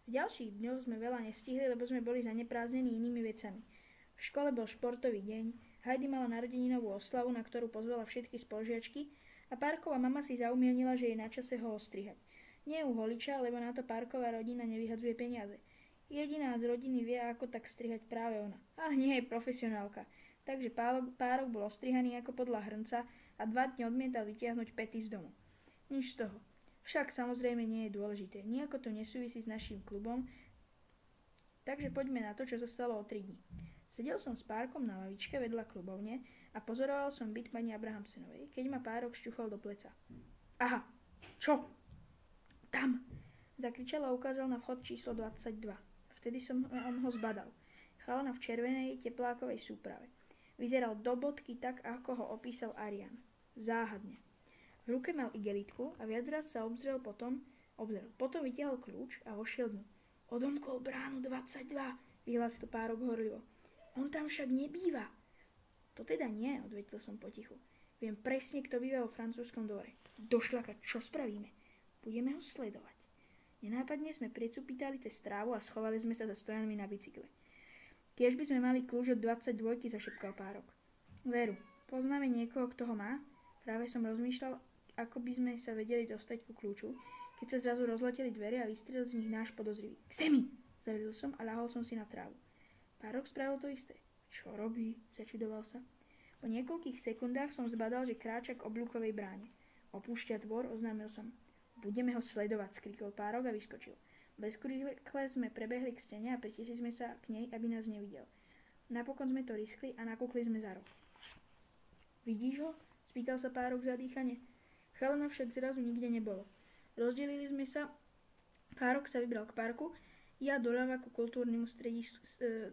A: V ďalších dňoch sme veľa nestihli, lebo sme boli zaneprázdnení inými vecami. V škole bol športový deň, Heidi mala narodeninovú oslavu, na ktorú pozvala všetky spolužiačky a Párkova mama si zaumienila, že je na čase ho ostrihať. Nie u holiča, lebo na to Párkova rodina nevyhadzuje peniaze. Jediná z rodiny vie, ako tak strihať práve ona. A nie je profesionálka. Takže Párok bol ostrihaný ako podľa hrnca a 2 dni odmietal vytiahnuť pety z domu. Nič z toho. Však samozrejme nie je dôležité. Nijako to nesúvisí s naším klubom, takže poďme na to, čo sa stalo o 3 dni. Sedel som s Párkom na lavičke vedľa klubovne a pozoroval som byt pani Abrahamsenovej, keď ma Párok šťuchol do pleca. Aha, čo? Tam! Zakričal a ukázal na vchod číslo 22. Vtedy som ho zbadal. Chalana v červenej teplákovej súprave. Vyzeral do bodky tak, ako ho opísal Arian. Záhadne. V ruke mal igelitku a viac raz sa obzrel. Potom vytiahol kľúč a vošiel dnu. Odomkol bránu 22, vyhlásil Párok horlivo. On tam však nebýva. To teda nie, odvetil som potichu. Viem presne, kto býva vo francúzskom dvore. Došľaka, čo spravíme? Budeme ho sledovať. Nenápadne sme precupítali cez trávu a schovali sme sa za stojanmi na bicykle. Kiež by sme mali kľúč od 22, zašepkal Párok. Veru, poznáme niekoho, kto ho má? Práve som rozmýšľal, ako by sme sa vedeli dostať ku kľúču, keď sa zrazu rozleteli dvere a vystrelil z nich náš podozrivý. K zemi! Zavedol som a ľahol som si na trávu. Párok spravil to isté. Čo robí? Začudoval sa. Po niekoľkých sekundách som zbadal, že kráča k oblúkovej bráne. Opúšťa dvor, oznámil som. Budeme ho sledovať, skrikol Párok a vyskočil. Bezkrýkle sme prebehli k stene a pritiahli sme sa k nej, aby nás nevidel. Napokon sme to riskli a nakúkli sme za roh. Vidíš ho? Spýtal sa Párok zadýchane. Chalana však zrazu nikde nebolo. Rozdelili sme sa, Párok sa vybral k parku, ja doľava ku kultúrnemu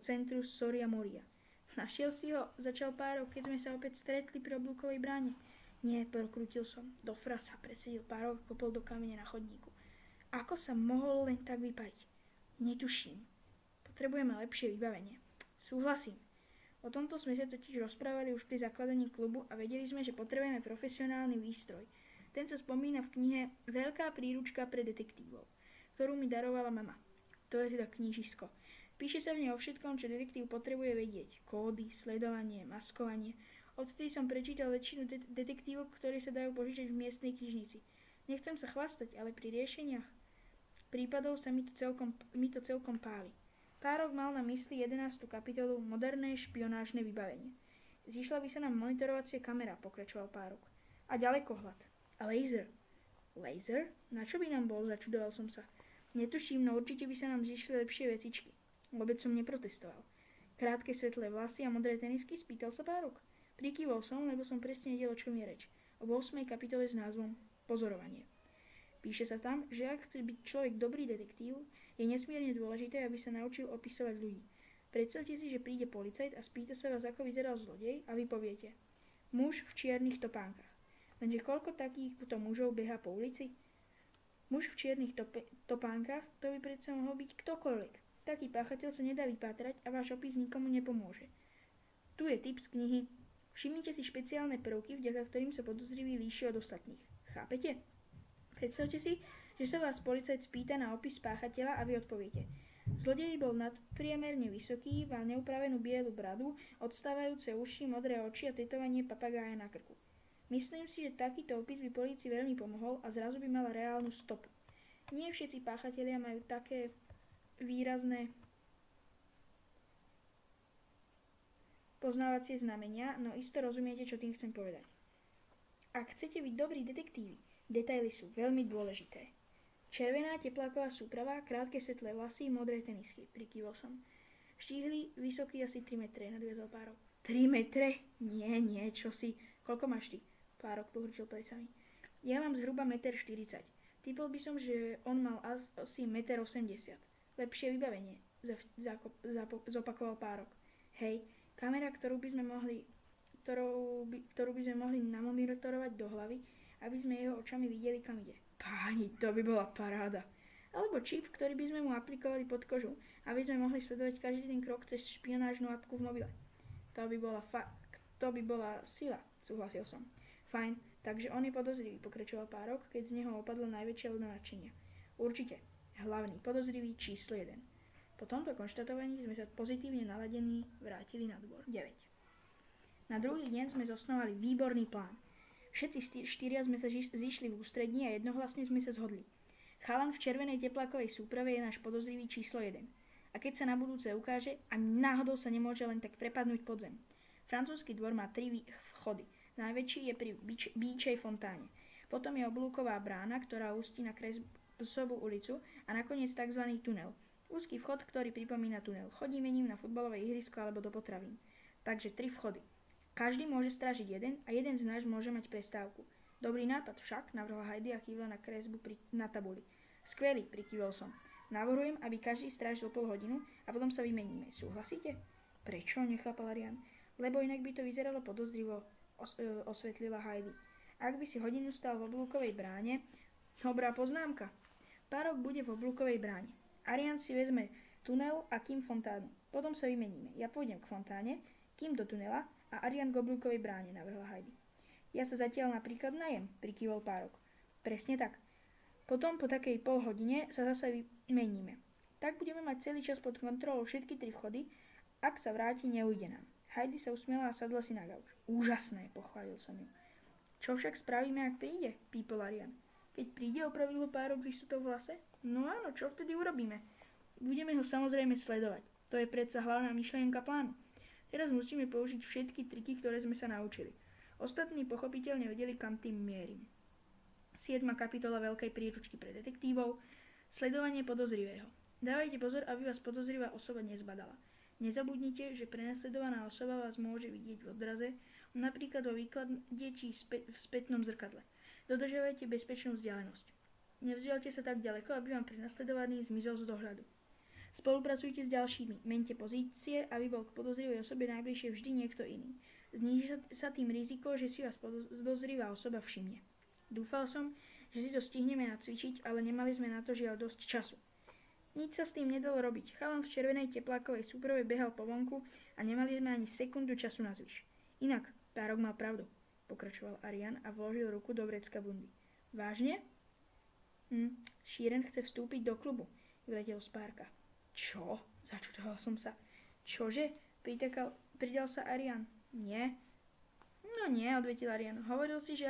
A: centru Soria Moria. Našiel si ho, začal Párok, keď sme sa opäť stretli pri oblúkovej bráne. Nie, prokrutil som. Do frasa, predsedil Párok a kopol do kamene na chodníku. Ako sa mohol len tak vypariť? Netuším. Potrebujeme lepšie vybavenie. Súhlasím. O tomto sme sa totiž rozprávali už pri zakladaní klubu a vedeli sme, že potrebujeme profesionálny výstroj. Ten sa spomína v knihe Veľká príručka pre detektívov, ktorú mi darovala mama. To je teda knížisko. Píše sa v nej o všetkom, čo detektív potrebuje vedieť. Kódy, sledovanie, maskovanie. Odtedy som prečítal väčšinu detektívok, ktoré sa dajú požičať v miestnej knižnici. Nechcem sa chvastať, ale pri riešeniach prípadov sa mi to celkom páli. Párok mal na mysli 11. kapitolu Moderné špionážne vybavenie. Zišla by sa nám monitorovacia kamera, pokračoval Párok. A ďalekohľad. A laser. Laser? Na čo by nám bol? Začudoval som sa. Netuším, no určite by sa nám zišli lepšie vecičky. Vôbec som neprotestoval. Krátke svetlé vlasy a modré tenisky, spýtal sa Párok. Prikývol som, lebo som presne vedel, o čom je reč. O 8. kapitole s názvom Pozorovanie. Píše sa tam, že ak chce byť človek dobrý detektív, je nesmierne dôležité, aby sa naučil opisovať ľudí. Predstavte si, že príde policajt a spýta sa vás, ako vyzeral zlodej a vy poviete. Muž v čiernych topánkach. Lenže koľko takýchto mužov behá po ulici? Muž v čiernych topánkach, to by predsa mohol byť ktokoľvek. Taký páchateľ sa nedá vypátrať a váš opis nikomu nepomôže. Tu je tip z knihy. Všimnite si špeciálne prvky, vďaka ktorým sa podozrivý líši od ostatných. Chápete? Predstavte si, že sa vás policajt spýta na opis páchateľa a vy odpoviete. Zlodej bol nadpriemerne vysoký, mal neupravenú bielu bradu, odstávajúce uši, modré oči a tetovanie papagája na krku. Myslím si, že takýto opis by polícii veľmi pomohol a zrazu by mala reálnu stopu. Nie všetci páchatelia majú také výrazné poznávacie znamenia, no isto rozumiete, čo tým chcem povedať. Ak chcete byť dobrí detektívy, detaily sú veľmi dôležité. Červená tepláková súprava, krátke svetlé vlasy, modré tenisky, prikývol som. Štíhly, vysoký asi 3 metre, nadviazal Párok. 3 metre? Nie, čo si. Koľko máš ty? Párok pohrčil plecami. Ja mám zhruba 1,40 m. Typol by som, že on mal asi 1,80 m. Lepšie vybavenie, zopakoval Párok. Hej, kamera, ktorú by sme mohli namonitorovať do hlavy, aby sme jeho očami videli, kam ide. Páni, to by bola paráda. Alebo čip, ktorý by sme mu aplikovali pod kožu, aby sme mohli sledovať každý ten krok cez špionážnu apku v mobile. To by bola sila, súhlasil som. Fajn, takže on je podozrivý, pokračoval Párok, keď z neho opadla najväčšia vlna nadšenia. Určite, hlavný podozrivý číslo 1. Po tomto konštatovaní sme sa pozitívne naladení vrátili na dvor. 9. Na druhý deň sme zosnovali výborný plán. Všetci štyria sme sa zišli v ústrední a jednohlasne sme sa zhodli. Chalan v červenej teplákovej súprave je náš podozrivý číslo 1. A keď sa na budúce ukáže, ani náhodou sa nemôže len tak prepadnúť pod zem. Francúzsky dvor má 3 vchody. Najväčší je pri Bíčej fontáne. Potom je oblúková brána, ktorá ústí na Kresbovú ulicu a nakoniec tzv. Tunel. Úzky vchod, ktorý pripomína tunel. Chodíme ním na futbalové ihrisko alebo do potravín. Takže 3 vchody. Každý môže strážiť jeden a jeden z nás môže mať prestávku. Dobrý nápad však, navrhla Heidi a kývla na kresbu na tabuli. Skvelý, prikývol som. Navrhujem, aby každý strážil pol hodinu a potom sa vymeníme. Súhlasíte? Prečo? Nechápal Arian. Lebo inak by to vyzeralo podozrivo, osvetlila Heidi. Ak by si hodinu stál v oblúkovej bráne, dobrá poznámka. Párok bude v oblúkovej bráne. Arian si vezme tunel a Kim fontánu. Potom sa vymeníme. Ja pôjdem k fontáne, Kim do tunela a Arian k oblúkovej bráne, navrhla Heidi. Ja sa zatiaľ napríklad najem, prikývol Párok. Presne tak. Potom po takej pol hodine sa zase vymeníme. Tak budeme mať celý čas pod kontrolou všetky 3 vchody. Ak sa vráti, neujde nám. Heidi sa usmiela a sadla si na gauč. Úžasné, pochválil som ju. Čo však spravíme, ak príde? Pípol Arian. Keď príde, opravil ho Párok z istotou v hlase? No áno, čo vtedy urobíme? Budeme ho samozrejme sledovať. To je predsa hlavná myšlienka plánu. Teraz musíme použiť všetky triky, ktoré sme sa naučili. Ostatní pochopiteľne vedeli, kam tým mierim. 7. kapitola veľkej príručky pre detektívov. Sledovanie podozrivého. Dávajte pozor, aby vás podozrivá osoba nezbadala. Nezabudnite, že prenasledovaná osoba vás môže vidieť v odraze, napríklad vo výklade či v spätnom zrkadle. Dodržiavajte bezpečnú vzdialenosť. Nevzdialte sa tak ďaleko, aby vám prenasledovaný zmizol z dohľadu. Spolupracujte s ďalšími, mente pozície, aby bol k podozrivej osobe najbližšie vždy niekto iný. Zníži sa tým riziko, že si vás podozrivá osoba všimne. Dúfal som, že si to stihneme nacvičiť, ale nemali sme na to žiaľ dosť času. Nič sa s tým nedalo robiť. Chalan v červenej teplákovej súprave behal po vonku a nemali sme ani sekundu času na zvyš. Inak, Párok mal pravdu, pokračoval Arian a vložil ruku do vrecka bundy. Vážne? Sheeran chce vstúpiť do klubu, vyletel z Párka. Čo? Začudoval som sa. Čože? Pridal sa Arian. Nie. No nie, odvetil Arian. Hovoril si, že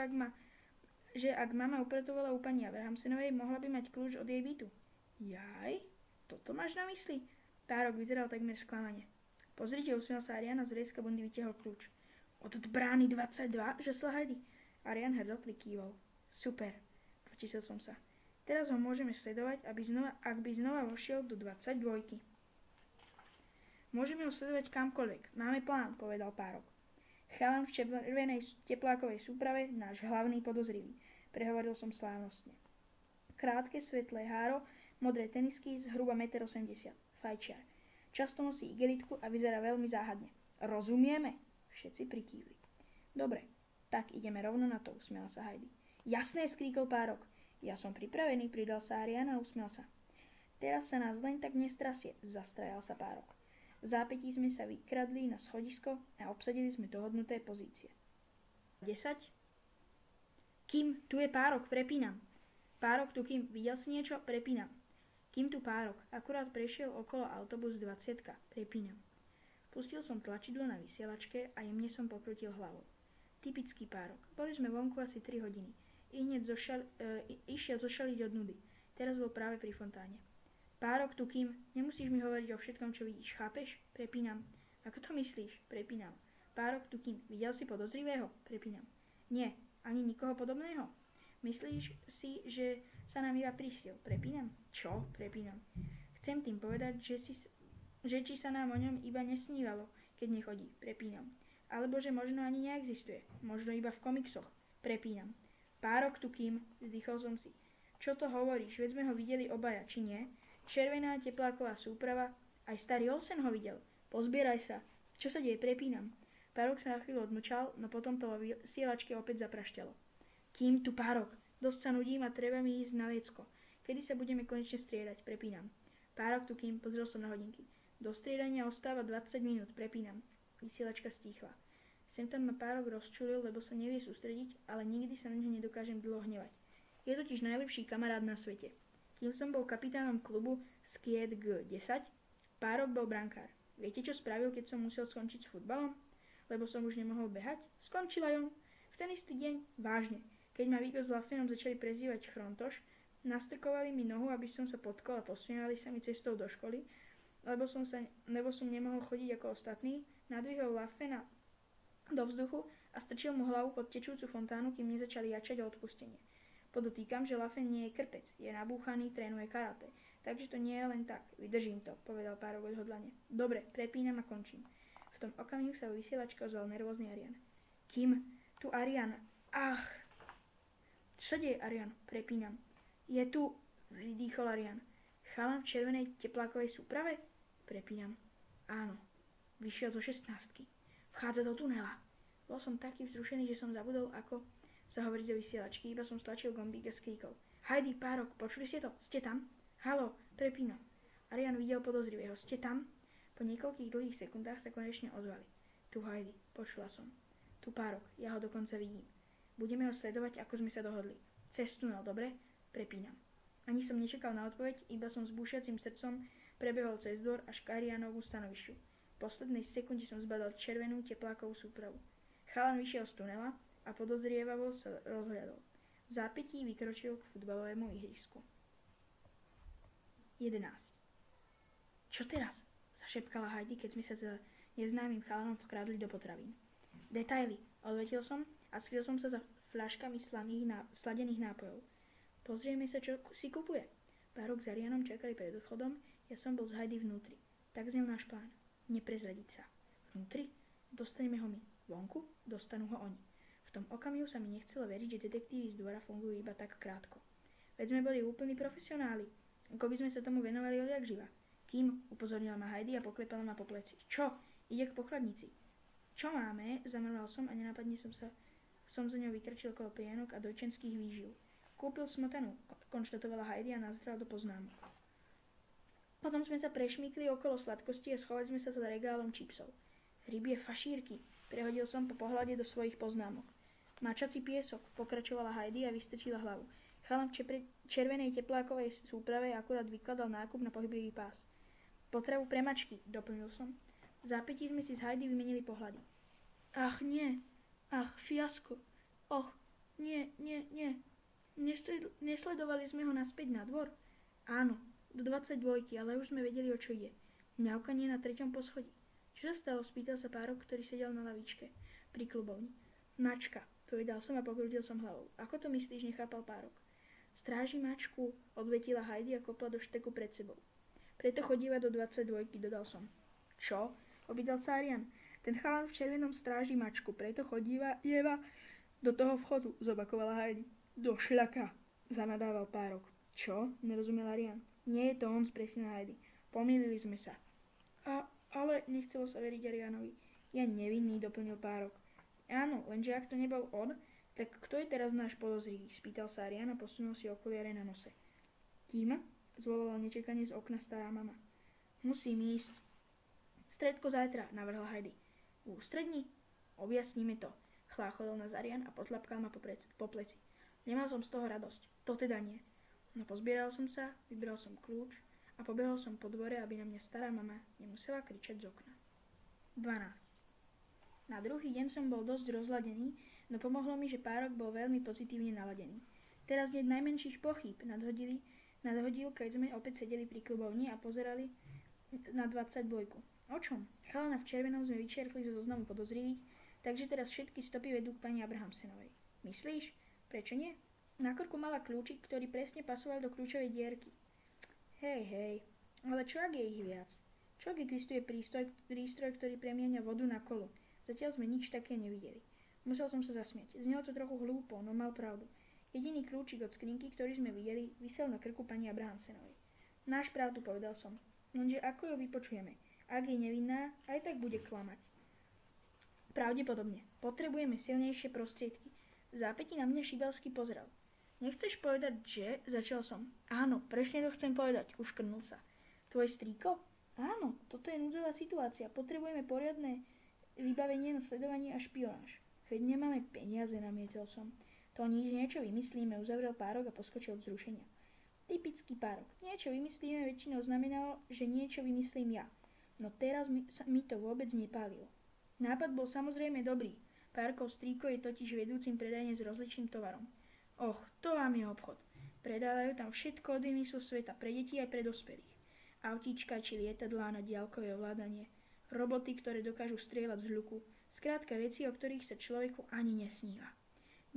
A: ak mama upratovala u pani Abrahamsenovej, mohla by mať kľúč od jej bytu. Jaj? Toto máš na mysli? Párok vyzeral takmer sklamane. Pozrite, usmiel sa Arian a z vrieska bundy vytiahol kľúč. Od brány 22, žasla Heidi. Arian hrdo prikývol. Super, potišil som sa. Teraz ho môžeme sledovať, ak by znova vošiel do 22. Môžeme ho sledovať kamkoľvek. Máme plán, povedal Párok. Chalan v červenej teplákovej súprave, náš hlavný podozrivý, prehovoril som slávnostne. Krátke svetlé háro, modré tenisky, zhruba 1,80 m. Fajčiar. Často nosí igelitku a vyzerá veľmi záhadne. Rozumieme? Všetci prikývli. Dobre, tak ideme rovno na to, usmiela sa Heidi. Jasné, skríkol Párok. Ja som pripravený, pridal sa Arian a usmiel sa. Teraz sa nás len tak nestrasie, zastrajal sa Párok. V zápätí sme sa vykradli na schodisko a obsadili sme dohodnuté pozície. 10. Kim, tu je Párok, prepínam. Párok, tu Kim, videl si niečo? Prepínam. Kim tu Párok, akurát prešiel okolo autobus 20, prepínam. Pustil som tlačidlo na vysielačke a jemne som pokrutil hlavou. Typický Párok. Boli sme vonku asi 3 hodiny. Išiel zošaliť od nudy. Teraz bol práve pri fontáne. Párok, tu Kim, nemusíš mi hovoriť o všetkom, čo vidíš, chápeš? Prepínam. Ako to myslíš? Prepínam. Párok, tu Kim, videl si podozrivého? Prepínam. Nie, ani nikoho podobného. Myslíš si, že sa nám iba prišiel? Prepínam. Čo? Prepínam. Chcem tým povedať, že či sa nám o ňom iba nesnívalo, keď nechodí. Prepínam. Alebo že možno ani neexistuje. Možno iba v komiksoch. Prepínam. Párok, tu Kim, vzdychol som si. Čo to hovoríš? Veď sme ho videli obaja, či nie? Červená tepláková súprava, aj starý Olsen ho videl. Pozbieraj sa. Čo sa deje? Prepínam. Párok sa na chvíľu odmlčal, no potom to vo vysielačke opäť zaprašťalo. Kým tu Párok? Dosť sa nudím a treba mi ísť na liecko. Kedy sa budeme konečne striedať? Prepínam. Párok, tu Kým, pozrel som na hodinky. Do striedania ostáva 20 minút, prepínam. Vysielačka stíchla. Sem tam ma Párok rozčulil, lebo sa nevie sústrediť, ale nikdy sa na neho nedokážem dlho hnevať. Je totiž najlepší kamarát na svete. Kým som bol kapitánom klubu Skiet G10, Párok bol brankár. Viete, čo spravil, keď som musel skončiť s futbalom? Lebo som už nemohol behať? Skončil aj on. V ten istý deň, vážne. Keď ma Vigo s Lafenom začali prezývať Chrontoš, nastrkovali mi nohu, aby som sa potkol a posmievali sa mi cestou do školy, lebo som nemohol chodiť ako ostatní, nadvihol Lafena do vzduchu a strčil mu hlavu pod tečúcu fontánu, kým nezačali jačať o odpustenie. Podotýkam, že Lafen nie je krpec, je nabúchaný, trénuje karate, takže to nie je len tak. Vydržím to, povedal Párok odhodlane. Dobre, prepínam a končím. V tom okamihu sa vo vysielačke ozval nervózny Arian. Kim? Tu Arian. Ach! Čo sa deje, Arian? Prepínam. Je tu, vydýchol Arian. Chalan v červenej teplákovej súprave? Prepínam. Áno. Vyšiel zo 16. Vchádza do tunela. Bol som taký vzrušený, že som zabudol, ako sa hovorí do vysielačky, iba som stlačil gombík a skríkol. Heidi, Párok, počuli ste to? Ste tam? Haló, prepínam. Arian videl podozrivého. Ste tam? Po niekoľkých dlhých sekundách sa konečne ozvali. Tu Heidi, počula som. Tu Párok, ja ho dokonca vidím. Budeme ho sledovať, ako sme sa dohodli. Cez tunel, dobre? Prepínam. Ani som nečakal na odpoveď, iba som s búšiacim srdcom prebehol cez dvor až k Arianovmu stanovišťu. V poslednej sekunde som zbadal červenú teplákovú súpravu. Chalan vyšiel z tunela a podozrievavo sa rozhľadol. V zápätí vykročil k futbalovému ihrisku. 11. Čo teraz? Zašepkala Heidi, keď sme sa s neznámym chalanom vkradli do potravín. Detaily, odvetil som a skryl som sa za fľaškami sladených nápojov. Pozrieme sa, čo si kupuje. Párok s Arianom čakali pred odchodom, ja som bol s Heidi vnútri. Tak znel náš plán. Neprezradiť sa. Vnútri? Dostaneme ho my. Vonku? Dostanú ho oni. V tom okamihu sa mi nechcelo veriť, že detektívy z dvora fungujú iba tak krátko. Veď sme boli úplní profesionáli. Ako by sme sa tomu venovali odjak živa. Kým? Upozornila ma Heidi a poklepala ma po pleci. Čo? Ide k pokladnici. Čo máme? Zamrval som a nenápadne som za ňou vykrčil okolo plienok a dojčenských výživ. Kúpil smotanu, konštatovala Heidi a nazrela do poznámok. Potom sme sa prešmykli okolo sladkosti a schovali sme sa za regálom čipsov. Rybie fašírky, prehodil som po pohľade do svojich poznámok. Mačací piesok, pokračovala Heidi a vystrčila hlavu. Chalan v červenej teplákovej súprave akurát vykladal nákup na pohyblivý pás. Potravu pre mačky, doplnil som. V zápätí sme si s Heidi vymenili pohľady. Ach, nie. Ach, fiasko. Och, nie. Nesledovali sme ho naspäť na dvor? Áno, do 22, ale už sme vedeli, o čo ide. Mňaukanie na 3. poschodí. Čo sa stalo? Spýtal sa Párok, ktorý sedel na lavičke pri klubovni. Mačka, povedal som a pokrútil som hlavou. Ako to myslíš, nechápal Párok. Stráži mačku, odvetila Heidi a kopla do šteku pred sebou. Preto chodíva do 22, dodal som. Čo? Opýtal sa Arian. Ten chalan v červenom stráži mačku, preto chodíva do toho vchodu, zopakovala Heidi. Do šľaka, zanadával Párok. Čo? Nerozumel Arian. Nie je to on, spresnila Heidi. Pomýlili sme sa. Ale nechcelo sa veriť Arianovi. Je nevinný, doplnil Párok. Áno, lenže ak to nebol on, tak kto je teraz náš podozrivý? Spýtal sa Arian a posunul si okuliare na nose. Kým? Zvolala nečakane z okna stará mama. Musím ísť. Stredko zajtra, navrhla Heidi. Ústrední? Objasníme to. Chláchodol nás Arian a potlapkal ma po pleci. Nemal som z toho radosť. To teda nie. No pozbieral som sa, vybral som kľúč a pobehol som po dvore, aby na mňa stará mama nemusela kričať z okna. 12. Na druhý deň som bol dosť rozladený, no pomohlo mi, že Párok bol veľmi pozitívne naladený. Teraz nie najmenších pochýb nadhodil, keď sme opäť sedeli pri klubovni a pozerali na 22. O čom? Chalana v červenom sme vyčerpli zo zoznamu podozrivých, takže teraz všetky stopy vedú k pani Abrahamsenovej. Myslíš? Prečo nie? Na krku mala kľúčik, ktorý presne pasoval do kľúčovej dierky. Hej, ale čo ak je ich viac? Čo ak existuje prístroj, ktorý premieňa vodu na kolo? Zatiaľ sme nič také nevideli. Musel som sa zasmiať. Znelo to trochu hlúpo, no mal pravdu. Jediný kľúčik od skrinky, ktorý sme videli, visel na krku pani Abrahamsenovej. Máš pravdu, povedal som. Lenže ako ju vypočujeme? Ak je nevinná, aj tak bude klamať. Pravdepodobne. Potrebujeme silnejšie prostriedky. V zápäti na mňa Šibalský pozrel. Nechceš povedať, že? Začal som. Áno, presne to chcem povedať, uškrnul sa. Tvoj strýko? Áno, toto je núdzová situácia. Potrebujeme poriadne vybavenie na sledovanie a špionáž. Veď nemáme peniaze, namietol som. To niečo vymyslíme, uzavrel Párok a poskočil od vzrušenia. Typický Párok. Niečo vymyslíme väčšinou znamenalo, že niečo vymyslím ja. No teraz mi to vôbec nepálilo. Nápad bol samozrejme dobrý. Párkov strýko je totiž vedúcim predajne s rozličným tovarom. Och, to vám je obchod. Predávajú tam všetko od vymyslu sveta, pre deti aj pre dospelých. Autíčka či lietadlá na diaľkové ovládanie, roboty, ktoré dokážu strieľať z hľuku, skrátka veci, o ktorých sa človeku ani nesníva.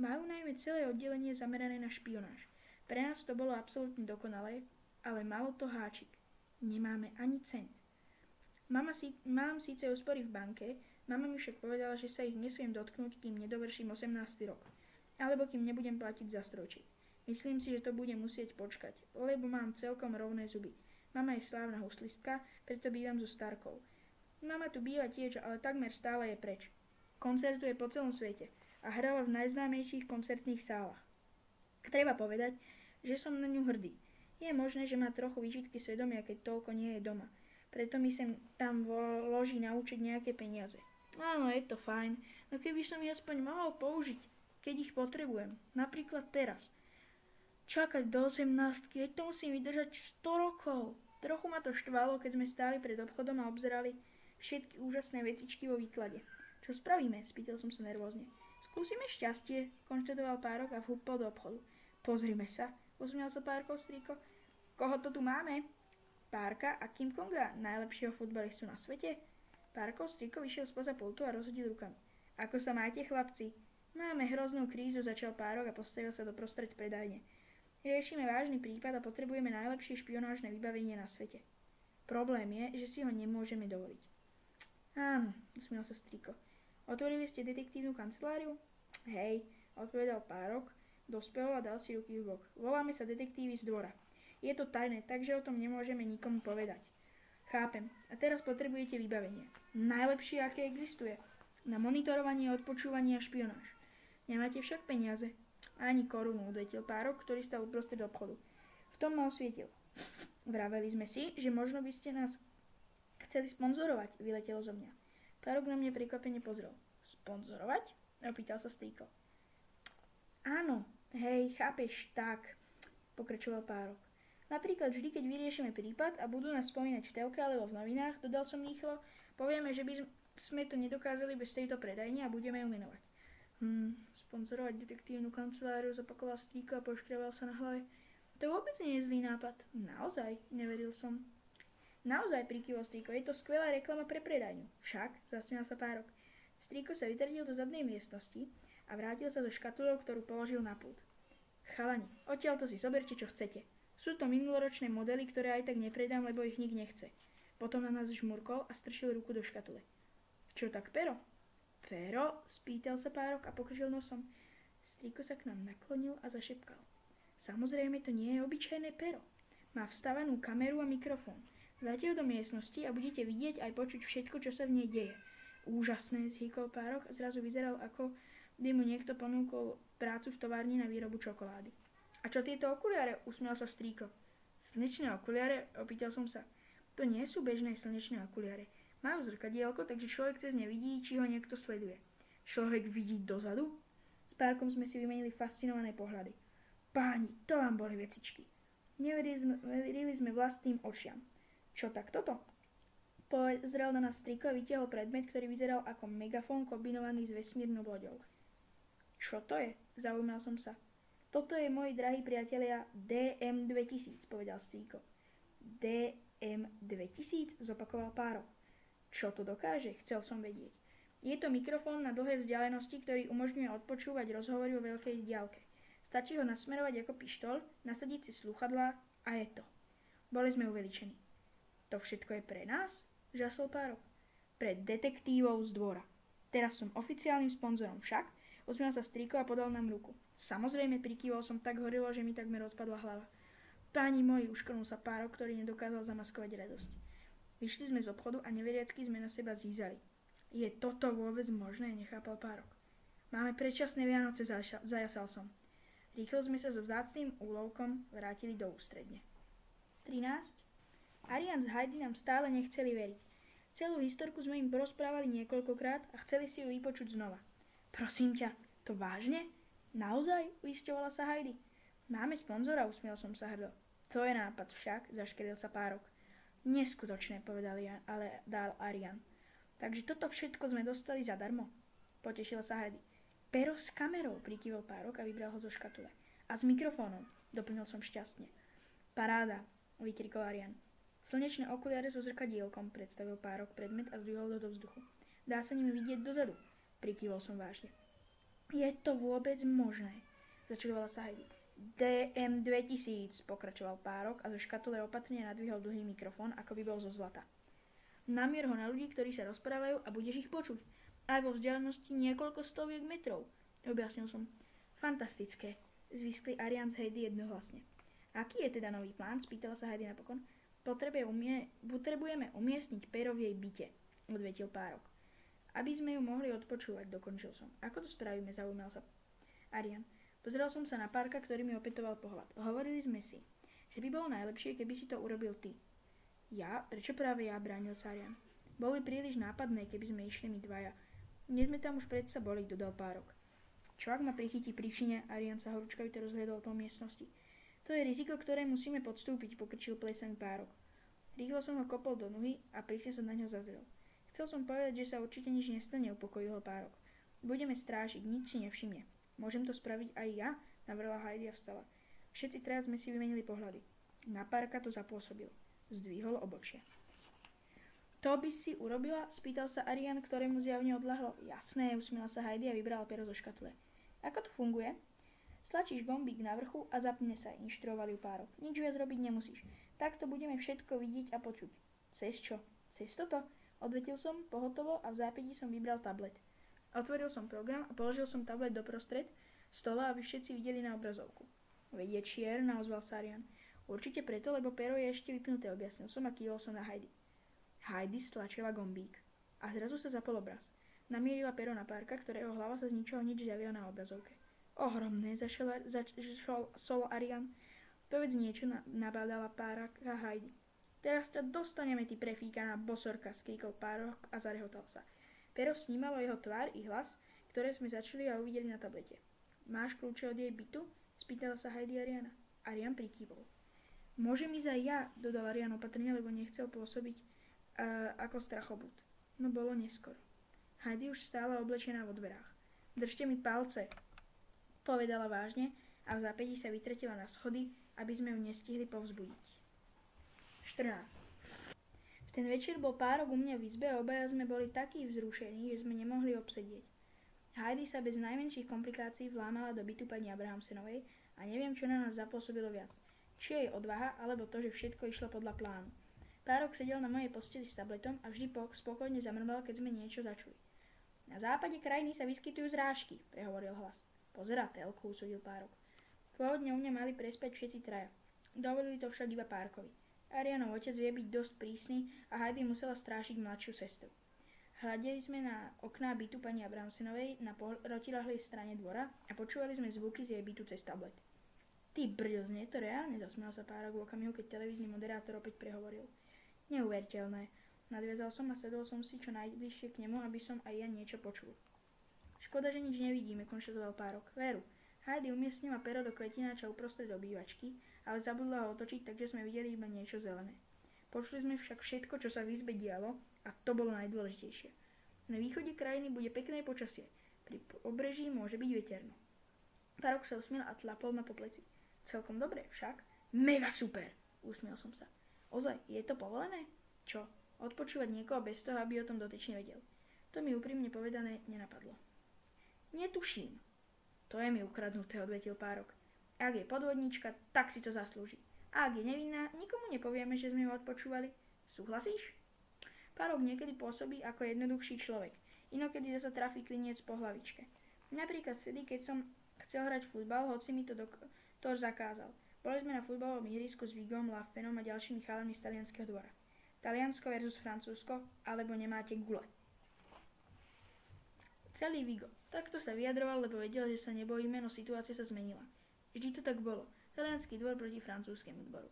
A: Majú najmä celé oddelenie zamerané na špionáž. Pre nás to bolo absolútne dokonalé, ale malo to háčik. Nemáme ani cent. Mám síce úspory v banke, mama mi však povedala, že sa ich nesmiem dotknúť, kým nedovrším 18. rok. Alebo kým nebudem platiť za strojček. Myslím si, že to bude musieť počkať, lebo mám celkom rovné zuby. Mama je slávna huslistka, preto bývam so starkou. Mama tu býva tiež, ale takmer stále je preč. Koncertuje po celom svete a hrala v najznámejších koncertných sálach. Treba povedať, že som na ňu hrdý. Je možné, že má trochu výčitky svedomia, keď toľko nie je doma. Preto mi sem tam vloží naučiť nejaké peniaze. Áno, je to fajn, no keby som ich aspoň mohol použiť. keď ich potrebujem. Napríklad teraz. Čakať do 18, veď to musím vydržať 100 rokov. Trochu ma to štvalo, keď sme stáli pred obchodom a obzerali všetky úžasné vecičky vo výklade. Čo spravíme? Spýtal som sa nervózne. Skúsime šťastie, konštatoval Párok a vhúpol do obchodu. Pozrime sa, usmial sa Párkov strýko. Koho to tu máme? Párka a Kim Konga, najlepšieho futbalistu na svete? Párkov strýko vyšiel spoza pultu a rozhodil rukami. Ako sa máte, chlapci? Máme hroznú krízu, začal Párok a postavil sa doprostred predajne. Riešime vážny prípad a potrebujeme najlepšie špionážne vybavenie na svete. Problém je, že si ho nemôžeme dovoliť. Áno, usmiel sa strýko. Otvorili ste detektívnu kanceláriu? Hej, odpovedal Párok, dospel a dal si ruky v bok. Voláme sa detektívy z dvora. Je to tajné, takže o tom nemôžeme nikomu povedať. Chápem. A teraz potrebujete vybavenie. Najlepšie, aké existuje. Na monitorovanie, odpočúvanie a špionáž. Nemáte však peniaze. Ani korunu, odvetil Párok, ktorý stal uprostred obchodu. V tom ma osvietil. Vraveli sme si, že možno by ste nás chceli sponzorovať, vyletelo zo mňa. Párok na mňa prekvapene pozrel. Sponzorovať? Opýtal sa strýko. Áno, hej, chápeš, tak, pokračoval Párok. Napríklad vždy, keď vyriešime prípad a budú nás spomínať v telke alebo v novinách, dodal som rýchlo, povieme, že by sme to nedokázali bez tejto predajne a budeme ju menovať. Sponzorovať detektívnu kanceláriu, zopakoval strýko a poškriaval sa na hlave. To vôbec nie je zlý nápad. Naozaj, neveril som. Naozaj, prikyvol strýko, je to skvelá reklama pre predajňu. Však, zasmial sa Párok. Strýko sa vytrdil do zadnej miestnosti a vrátil sa so škatulou, ktorú položil na pult. Chalani, odtiaľto si zoberte, čo chcete. Sú to minuloročné modely, ktoré aj tak nepredám, lebo ich nik nechce. Potom na nás žmurkol a strčil ruku do škatule. Čo tak, pero? Pero? Spýtal sa Párok a pokrčil nosom. Strýko sa k nám naklonil a zašepkal. Samozrejme, to nie je obyčajné pero. Má vstavanú kameru a mikrofón. Dajte ho do miestnosti a budete vidieť aj počuť všetko, čo sa v nej deje. Úžasné, zhýkol Párok a zrazu vyzeral, ako by mu niekto ponúkol prácu v továrni na výrobu čokolády. A čo tieto okuliare? Usmiel sa strýko. Slnečné okuliare? Opýtal som sa. To nie sú bežné slnečné okuliare. Majú zrkadielko, takže človek cez ne vidí, či ho niekto sleduje. Človek vidí dozadu? S Párkom sme si vymenili fascinované pohľady. Páni, to vám boli vecičky. Neverili sme vlastným očiam. Čo tak toto? Pozrel na nás strýko a vytiahol predmet, ktorý vyzeral ako megafón kombinovaný s vesmírnou loďou. Čo to je? Zaujímal som sa. Toto je, moji drahí priatelia, DM2000, povedal strýko. DM2000, zopakoval Párok. Čo to dokáže? Chcel som vedieť. Je to mikrofón na dlhé vzdialenosti, ktorý umožňuje odpočúvať rozhovory vo veľkej diaľke. Stačí ho nasmerovať ako pištoľ, nasadiť si slúchadlá a je to. Boli sme uveličení. To všetko je pre nás? Žasol Párok. Pre detektívov z dvora. Teraz som oficiálnym sponzorom však, usmiel sa strýko a podal nám ruku. Samozrejme, prikývol som tak horilo, že mi takmer odpadla hlava. Páni moji, uškrnul sa Párok, ktorý nedokázal zamaskovať radosť. Vyšli sme z obchodu a neveriacky sme na seba zízali. Je toto vôbec možné? Nechápal Párok. Máme predčasné Vianoce, zajasal som. Rýchlo sme sa so vzácnym úlovkom vrátili do ústredne. 13. Arian s Heidi nám stále nechceli veriť. Celú historku sme im porozprávali niekoľkokrát a chceli si ju vypočuť znova. Prosím ťa, to vážne? Naozaj? Uisťovala sa Heidi. Máme sponzora, usmiel som sa hrdo. To je nápad však, zaškril sa Párok. Neskutočné, povedal ale dal Arian. Takže toto všetko sme dostali zadarmo. Potešila sa Heidi. Pero s kamerou, prikývol Párok a vybral ho zo škatule. A s mikrofónom, doplnil som šťastne. Paráda, vykrikol Arian. Slnečné okuliare so zrkadielkom, predstavil Párok predmet a zdvihol ho do vzduchu. Dá sa nimi vidieť dozadu, prikývol som vážne. Je to vôbec možné? Začudovala sa Heidi. DM2000, pokračoval Párok a zo škatule opatrne nadvihol dlhý mikrofón, ako by bol zo zlata. Namier ho na ľudí, ktorí sa rozprávajú a budeš ich počuť. Aj vo vzdialenosti niekoľko stoviek metrov, objasnil som. Fantastické, zviskli Arian s Heidi jednohlasne. Aký je teda nový plán? Spýtala sa Heidi napokon. Potrebujeme umiestniť pero v jej byte, odvetil Párok. Aby sme ju mohli odpočúvať, dokončil som. Ako to spravíme, zaujímal sa Arian. Pozrel som sa na Párka, ktorý mi opätoval pohľad. Hovorili sme si, že by bolo najlepšie, keby si to urobil ty. Ja? Prečo práve ja? Bránil sa Arian. Boli príliš nápadné, keby sme išli my dvaja. Dnes sme tam už predsa boli, dodal Párok. Čo ak ma prichytí príčine? Arian sa horúčkavito rozhliadol po miestnosti. To je riziko, ktoré musíme podstúpiť, pokrčil plesaný Párok. Rýchlo som ho kopol do nohy a prísne som na ňo zazrel. Chcel som povedať, že sa určite nič nestane, upokojil ho Párok. Budeme strážiť, nič si nevšimne. Môžem to spraviť aj ja? Navrhla Heidi a vstala. Všetci traja sme si vymenili pohľady. Na Párka to zapôsobilo. Zdvihol obočia. To by si urobila? Spýtal sa Arian, ktorému zjavne odľahlo. Jasné, usmiela sa Heidi a vybrala pero zo škatule. Ako to funguje? Stlačíš gombík na vrchu a zapne sa, inštruoval ju Párok. Nič viac robiť nemusíš. Takto budeme všetko vidieť a počuť. Cez čo? Cez toto? Odvetil som pohotovo a v zápätí som vybral tablet. Otvoril som program a položil som tablet doprostred stola, aby všetci videli na obrazovku. Vedie čierna, ozval sa Arian. Určite preto, lebo pero je ešte vypnuté, objasnil som a kývol som na Heidi. Heidi stlačila gombík a zrazu sa zapol obraz. Namierila pero na Párka, ktorého hlava sa z ničoho nič zjavila na obrazovke. Ohromné, zašol Arian. Povedz niečo, nabádala Párka Heidi. Teraz ťa dostaneme, ty prefíkaná bosorka, skríkol Párok a zarehotal sa. Pero snímalo jeho tvár i hlas, ktoré sme začuli a uvideli na tablete. Máš kľúče od jej bytu? Spýtala sa Heidi Ariana. Arian prikývol. Môžem ísť aj ja, dodal Arian opatrne, lebo nechcel pôsobiť ako strachobud. No bolo neskoro. Heidi už stála oblečená vo dverách. Držte mi palce, povedala vážne a v zápätí sa vytretila na schody, aby sme ju nestihli povzbudiť. 14. V ten večer bol Párok u mňa v izbe a obaja sme boli takí vzrušení, že sme nemohli obsedieť. Heidi sa bez najmenších komplikácií vlámala do bytu pani Abrahamsenovej a neviem, čo na nás zapôsobilo viac. Či jej odvaha, alebo to, že všetko išlo podľa plánu. Párok sedel na mojej posteli s tabletom a vždy spokojne zamrval, keď sme niečo začuli. Na západe krajiny sa vyskytujú zrážky, prehovoril hlas. Pozerá telku, usúdil Párok. Pôvodne u mňa mali prespať všetci traja. Dovolili to však iba Párkovi. Arianov otec vie byť dosť prísny a Heidi musela strážiť mladšiu sestru. Hľadeli sme na okná bytu pani Abrahamsenovej na protiľahlej strane dvora a počúvali sme zvuky z jej bytu cez tablet. Ty brďo, znie to reálne, zasmial sa Párok v okamihu, keď televízny moderátor opäť prehovoril. Neuveriteľné. Nadviazal som a sedol som si čo najbližšie k nemu, aby som aj ja niečo počul. Škoda, že nič nevidíme, konštatoval Párok. Veru. Heidi umiestnila pero do kvetináča uprostred obývačky, ale zabudla ho otočiť, takže sme videli iba niečo zelené. Počuli sme však všetko, čo sa v izbe dialo, a to bolo najdôležitejšie. Na východe krajiny bude pekné počasie. Pri pobreží môže byť veterno. Párok sa usmiel a tlapol ma po pleci. Celkom dobre, však? Mega super, usmiel som sa. Ozaj, je to povolené? Čo? Odpočúvať niekoho bez toho, aby o tom dotyčne vedel. To mi úprimne povedané nenapadlo. Netuším. To je mi ukradnuté, odvetil Párok. Ak je podvodníčka, tak si to zaslúži. A ak je nevinná, nikomu nepovieme, že sme ju odpočúvali. Súhlasíš? Párok niekedy pôsobí ako jednoduchší človek. Inokedy zasa trafí kliniec po hlavičke. Napríklad vtedy, keď som chcel hrať futbal, hoci mi to už zakázal. Boli sme na futbalovom ihrisku s Vigom, Laffenom a ďalšími chalami z talianskeho dvora. Taliansko versus Francúzsko, alebo nemáte gule. Celý Vigo. Takto sa vyjadroval, lebo vedel, že sa nebojíme, no situácia sa zmenila. Vždy to tak bolo. Taliansky dvor proti francúzskému dvoru.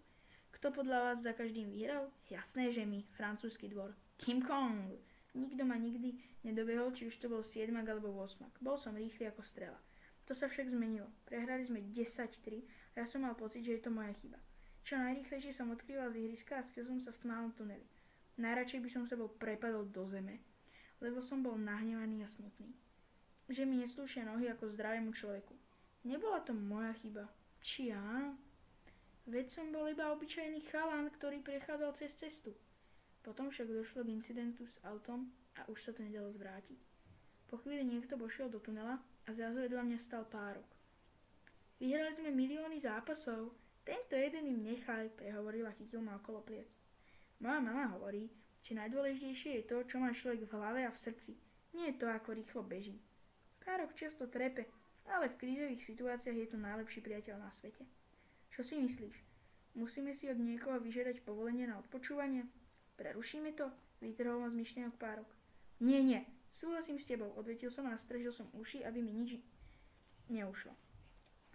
A: Kto podľa vás za každým vyhral? Jasné, že my, francúzsky dvor. King Kong. Nikto ma nikdy nedobehol, či už to bol 7 alebo 8. Bol som rýchly ako strela. To sa však zmenilo. Prehrali sme 10-3 a ja som mal pocit, že je to moja chyba. Čo najrýchlejšie som odkrýval z ihriska a skryl som sa v tmavom tuneli. Najradšej by som sa bol prepadol do zeme, lebo som bol nahnevaný a smutný. Že mi neslúšia nohy ako zdravému človeku. Nebola to moja chyba. Či ja? Veď som bol iba obyčajný chalan, ktorý prechádzal cez cestu. Potom však došlo k incidentu s autom a už sa to nedalo zvrátiť. Po chvíli niekto vošiel do tunela a zrazu vedľa mňa stal Párok. Vyhrali sme milióny zápasov. Tento jeden im nechaj, prehovoril a chytil ma okolo pliec. Moja mama hovorí, že najdôležitejšie je to, čo má človek v hlave a v srdci. Nie je to, ako rýchlo beží. Párok často trepe, ale v krízových situáciách je to najlepší priateľ na svete. Čo si myslíš? Musíme si od niekoho vyžiadať povolenie na odpočúvanie? Prerušíme to? Vytrhol ma z myšlienok Párok. Nie, súhlasím s tebou, odvetil som a nastražil som uši, aby mi nič neušlo.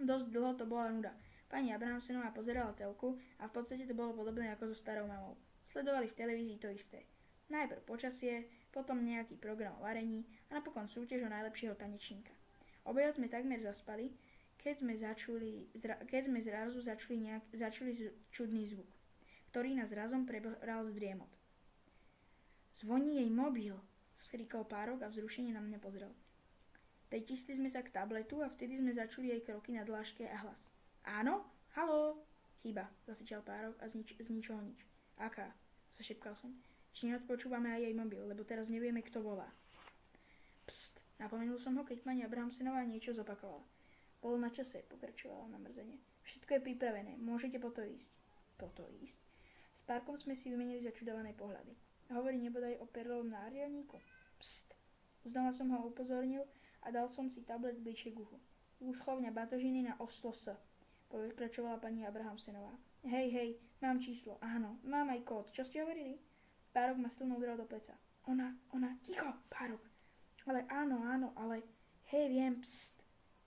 A: Dosť dlho to bola nuda. Pani Abrahamsenová pozerala telku a v podstate to bolo podobné ako so starou mamou. Sledovali v televízii to isté. Najprv počasie, potom nejaký program o varení a napokon súťaž o najlepšieho tanečníka. Obaja sme takmer zaspali, keď sme zrazu začuli čudný zvuk, ktorý nás razom prebral z driemot. Zvoní jej mobil, skrikol Párok a vzrušene na mňa pozrel. Pritisli sme sa k tabletu a vtedy sme začuli jej kroky na dláške a hlas. Áno? Haló? Chyba, zasečal Párok a z ničoho nič. Aká? Zašepkal som. Či neodpočúvame aj jej mobil, lebo teraz nevieme, kto volá. Pst, napomenul som ho, keď pani Abrahamsenová niečo zopakovala. Bolo na čase, pokračovala na mrzenie. Všetko je pripravené, môžete po to ísť. Po to ísť? S Párkom sme si vymenili začudované pohľady. Hovorí nebodaj o perlovom náhľadníku? Pst. Znova som ho upozornil a dal som si tablet bližšie k uchu. Úschovňa batožiny na Oslo S. Pokračovala pani Abrahamsenová. Hej, mám číslo, áno, mám aj kód. Čo ste hovorili? Párok ma silno udral do pleca. Ona, ticho, Párok. Ale áno, ale, hej, viem, pst.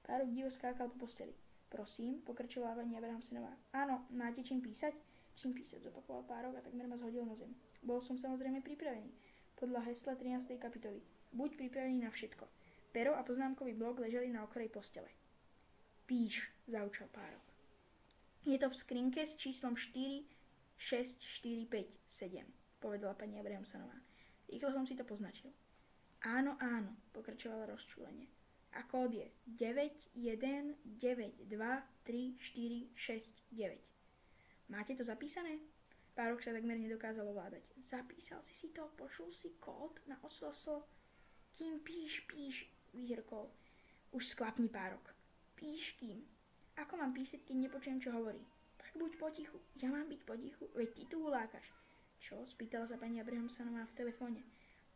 A: Párok divo skákal po posteli. Prosím, pokračovala pani Abrahamsenová. Áno, máte čím písať? Čím písať, zopakoval Párok a takmer ma zhodil na zem. Bol som samozrejme pripravený. Podľa hesla 13. kapitoly. Buď pripravený na všetko. Pero a poznámkový blok ležali na okraji postele. Píš, zaučal Párok. Je to v skrinke s číslom 46457, povedala pani Abrahamsenová. Rýchlo som si to poznačil. Áno, pokračovala rozčúlenie. A kód je 91923469. Máte to zapísané? Párok sa takmer nedokázal ovládať. Zapísal si to? Počul si kód na Oslo? Kým píš, vyhrkol. Už sklapni, Párok. Píš kým? Ako mám písať, keď nepočujem, čo hovorí? Tak buď potichu. Ja mám byť potichu? Veď ty tu ulákaš. Čo? Spýtala sa pani Abrahamsenová v telefóne.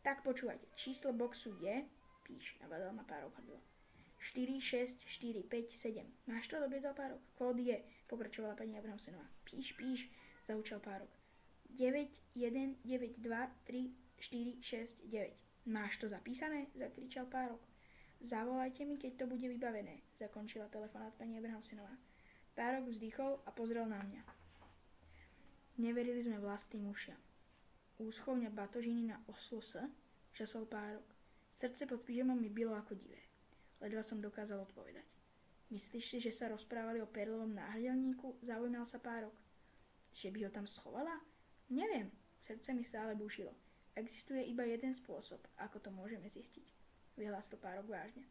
A: Tak počúvajte. Číslo boxu je... Píš, nabádal ma Párok hrdlo. 46457. Máš to, dobiedzal Párok? Kód je... Pokračovala pani Abrahamsenová. Píš, zaučal Párok. 91923469. Máš to zapísané? Zakričal Párok. Zavolajte mi, keď to bude vybavené, zakončila telefonát pani Abrahamsenová. Párok vzdychol a pozrel na mňa. Neverili sme vlastným ušiam. Úschovňa batožiny na Oslo S, žasol Párok. Srdce pod pyžamom mi bylo ako divé. Ledva som dokázal odpovedať. Myslíš si, že sa rozprávali o perlovom náhľadníku? Zaujímal sa Párok. Že by ho tam schovala? Neviem, srdce mi stále búšilo. Existuje iba jeden spôsob, ako to môžeme zistiť. Vyhlásil Párok vážne.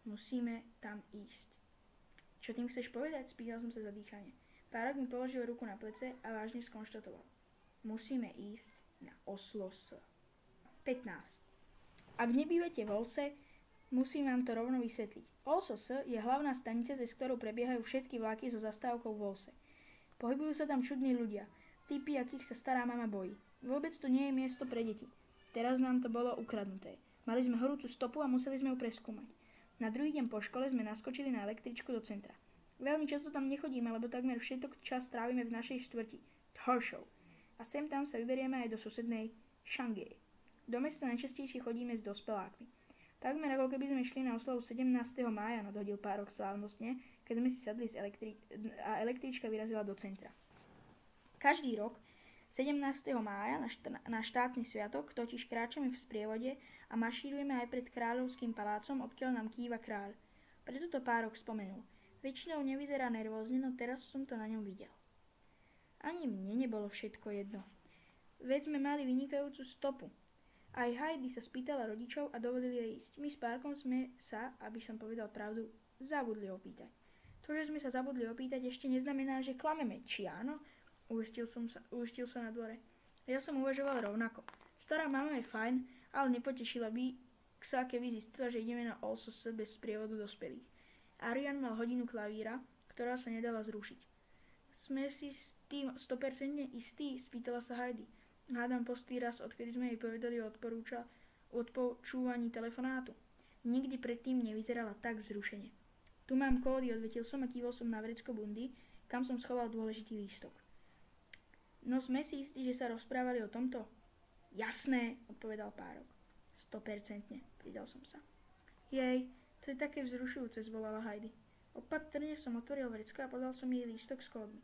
A: Musíme tam ísť. Čo tým chceš povedať? Spýtal som sa za dýchanie. Párok mi položil ruku na plece a vážne skonštatoval. Musíme ísť na Oslo S. 15. Ak nebývate v Olse, musím vám to rovno vysvetliť. Oslo S je hlavná stanica, cez ktorú prebiehajú všetky vlaky so zastávkou v Olse. Pohybujú sa tam čudní ľudia, typy, akých sa stará mama bojí. Vôbec to nie je miesto pre deti. Teraz nám to bolo ukradnuté. Mali sme horúcu stopu a museli sme ju preskúmať. Na druhý deň po škole sme naskočili na električku do centra. Veľmi často tam nechodíme, lebo takmer všetok čas trávime v našej štvrti, Thrshov. A sem tam sa vyberieme aj do susednej Šangie. Do mesta najčastejšie chodíme s dospelákmi. Takmer ako keby sme šli na oslavu 17. mája, nadhodil Párok slávnostne, keď sme si sadli a električka vyrazila do centra. Každý rok 17. mája na štátny sviatok totiž kráčame v sprievode a mašírujeme aj pred kráľovským palácom, odkiaľ nám kýva kráľ. Preto to Párok spomenul. Väčšinou nevyzerá nervózne, no teraz som to na ňom videl. Ani mne nebolo všetko jedno. Veď sme mali vynikajúcu stopu. Aj Heidi sa spýtala rodičov a dovolili jej ísť. My s Párkom sme sa, aby som povedal pravdu, zabudli opýtať. To, že sme sa zabudli opýtať, ešte neznamená, že klameme, či áno? Uistil sa na dvore. Ja som uvažoval rovnako. Stará mama je fajn, ale nepotešila by sa, keby zistila, že ideme na Oslo S bez sprievodu dospelých. Arian mal hodinu klavíra, ktorá sa nedala zrušiť. Sme si s tým 100% istí? Spýtala sa Heidi. Hádam postý raz, odkedy sme jej povedali o odpočúvaní telefonátu. Nikdy predtým nevyzerala tak vzrušene. Tu mám kódy, odvetil som a kývol som na vrecko bundy, kam som schoval dôležitý lístok. No sme si istí, že sa rozprávali o tomto? Jasné, odpovedal Párok. 100%, pridal som sa. Jej, to je také vzrušujúce, zvolala Heidi. Opatrne som otvoril vrecko a podal som jej lístok s kódmi.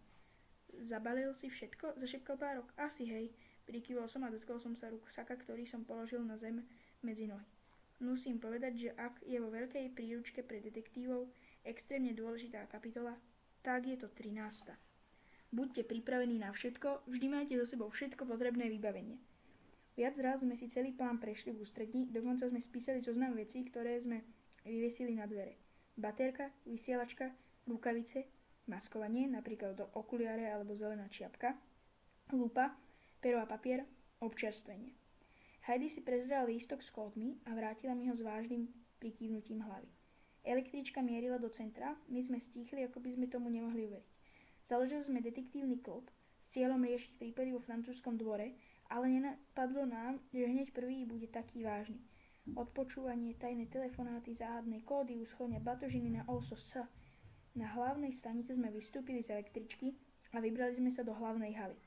A: Zabalil si všetko? Zašepkal Párok. Asi hej. Prikývol som a dotkol som sa ruksaka, ktorý som položil na zem medzi nohy. Musím povedať, že ak je vo veľkej príručke pre detektívov extrémne dôležitá kapitola, tak je to 13. Buďte pripravení na všetko, vždy majte so sebou všetko potrebné vybavenie. Viac raz sme si celý plán prešli v ústrední, dokonca sme spísali zoznam vecí, ktoré sme vyvesili na dvere. Baterka, vysielačka, rukavice, maskovanie, napríklad okuliare alebo zelená čiapka, lupa, pero a papier, občerstvenie. Heidi si prezrela lístok s kódmi a vrátila mi ho s vážnym prikývnutím hlavy. Električka mierila do centra, my sme stíchli, ako by sme tomu nemohli uveriť. Založili sme detektívny klub s cieľom riešiť prípady vo francúzskom dvore, ale nenapadlo nám, že hneď prvý bude taký vážny. Odpočúvanie, tajné telefonáty, záhadné kódy, úschovňa batožiny na OSS. Na hlavnej stanici sme vystúpili z električky a vybrali sme sa do hlavnej haly.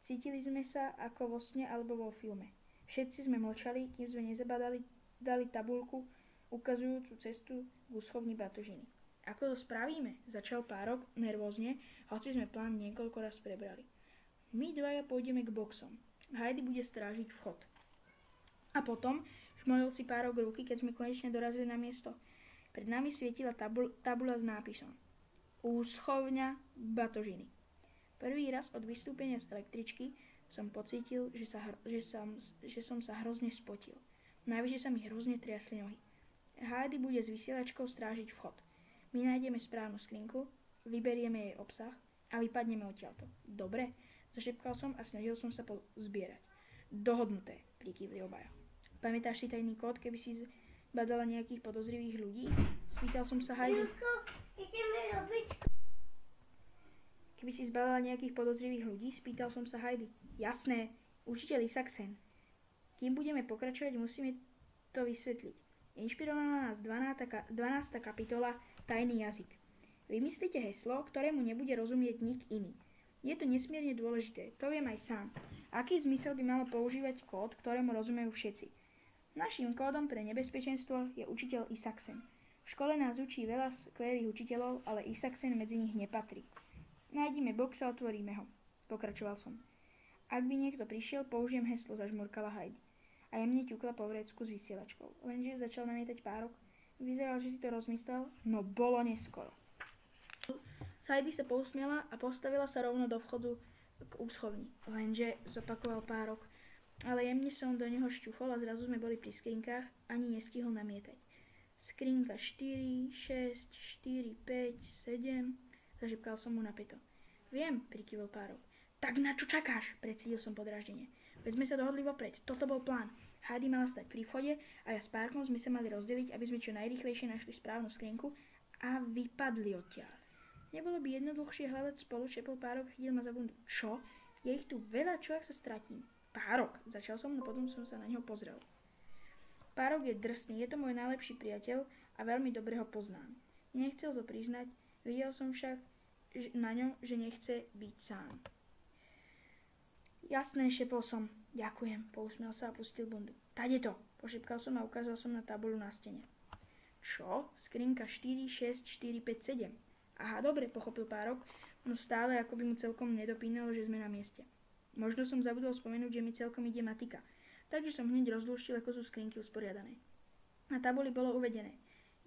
A: Cítili sme sa ako vo sne alebo vo filme. Všetci sme mlčali, kým sme nezabadali dali tabuľku ukazujúcu cestu k úschovni batožiny. Ako to spravíme? Začal Párok nervózne, hoci sme plán niekoľko raz prebrali. My dvaja pôjdeme k boxom. Heidi bude strážiť vchod. A potom šmolil si Párok ruky, keď sme konečne dorazili na miesto. Pred nami svietila tabula s nápisom Úschovňa batožiny. Prvý raz od vystúpenia z električky som pocítil, že som sa hrozne spotil. Najvyššie sa mi hrozne triasli nohy. Heidi bude s vysielačkou strážiť vchod. My nájdeme správnu skrinku, vyberieme jej obsah a vypadneme odtiaľto. Dobre? Zašepkal som a snažil som sa zbierať. Dohodnuté, prikývli obaja. Pamätáš si tajný kód, keby si badala nejakých podozrivých ľudí? Spýtal som sa Heidi. Keby si zbadala nejakých podozrivých ľudí? Spýtal som sa Heidi. Jasné, učiteľ Isaksen. Kým budeme pokračovať, musíme to vysvetliť. Inšpirovala nás 12. kapitola Tajný jazyk. Vymyslite heslo, ktorému nebude rozumieť nik iný. Je to nesmierne dôležité, to viem aj sám. Aký zmysel by malo používať kód, ktorému rozumejú všetci? Naším kódom pre nebezpečenstvo je učiteľ Isaksen. V škole nás učí veľa skvelých učiteľov, ale Isaksen medzi nich nepatrí. Nájdime box a otvoríme ho. Pokračoval som. Ak by niekto prišiel, použijem heslo, zažmurkala Heidi. A jemne ťukla po vrecku s vysielačkou. Lenže začal namietať Párok. Vyzeral, že si to rozmyslel, no bolo neskoro. Heidi sa pousmiela a postavila sa rovno do vchodu k úschovni. Lenže, zopakoval Párok, ale jemne som do neho šťuchol a zrazu sme boli pri skrinkách, ani nestihol namietať. Skrinka 4, 6, 4, 5, 7, zažipkal som mu napäto. Viem, prikyvil Párok. Tak na čo čakáš? Precítil som podráždenie. Veď sme sa dohodli vopred, toto bol plán. Heidi mala stať pri vchode a ja s Párkom sme sa mali rozdeliť, aby sme čo najrýchlejšie našli správnu skrinku a vypadli odtiaľ. Nebolo by jednoduchšie hľadať spolu, šepol Párok, chytil ma za bundu. Čo? Je ich tu veľa, čo ak sa stratím? Párok, začal som, no potom som sa na neho pozrel. Párok je drsný, je to môj najlepší priateľ a veľmi dobre ho poznám. Nechcel to priznať, videl som však na ňom, že nechce byť sám. Jasné, šepol som. Ďakujem, pousmiel sa a pustil bundu. Tade to, pošepkal som a ukázal som na tabuľu na stene. Čo? Skrinka 4, 6, 4, 5, 7. Aha, dobre, pochopil Párok, no stále ako by mu celkom nedopínalo, že sme na mieste. Možno som zabudol spomenúť, že mi celkom ide matika, takže som hneď rozlúštil, ako sú skrinky usporiadané. Na tabuli bolo uvedené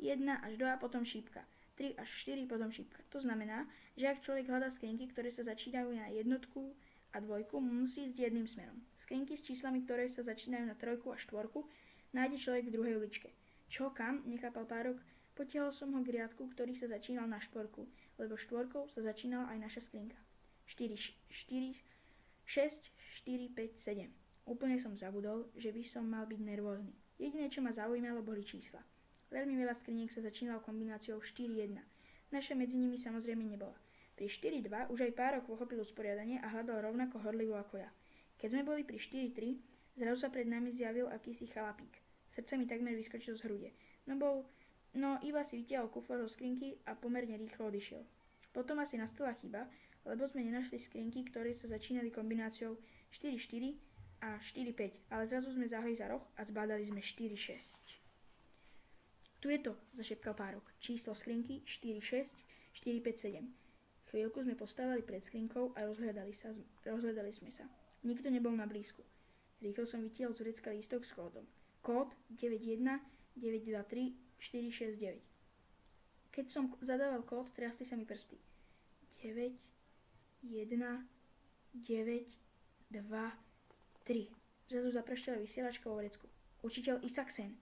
A: 1 až 2, potom šípka, 3 až 4, potom šípka. To znamená, že ak človek hľadá skrinky, ktoré sa začínajú na jednotku a dvojku, musí ísť jedným smerom. Skrinky s číslami, ktoré sa začínajú na trojku a štvorku, nájde človek v druhej uličke. Čo kam? Nechápal Párok. Potiahol som ho k riadku, ktorý sa začínal na štvorku, lebo štvorkou sa začínala aj naša skrinka. 4, 4, 6, 4, 5, 7. Úplne som zabudol, že by som mal byť nervózny. Jediné, čo ma zaujímalo, boli čísla. Veľmi veľa skriniek sa začínalo kombináciou 4-1. Naša medzi nimi samozrejme nebola. Pri 4-2 už aj Párok pochopil usporiadanie a hľadal rovnako horlivo ako ja. Keď sme boli pri 4-3, zrazu sa pred nami zjavil akýsi chalapík. Srdce mi takmer vyskočilo z hrude. No iba si vytiahol kufor zo skrinky a pomerne rýchlo odišiel. Potom asi nastala chyba, lebo sme nenašli skrinky, ktoré sa začínali kombináciou 4-4 a 4-5, ale zrazu sme zahli za roh a zbádali sme 4-6. Tu je to, zašepkal Párok. Číslo skrinky 4-6, 4-5-7. Chvíľku sme postávali pred skrinkou a rozhľadali sme sa. Nikto nebol na blízku. Rýchlo som vytiahol z vrecka lístok s kódom. Kód 923 469. Keď som zadával kód, triasli sa mi prsty. 9, 1, 9, 2, 3. Zrazu zapraštila vysielačka vo vrecku. Učiteľ Isaksen.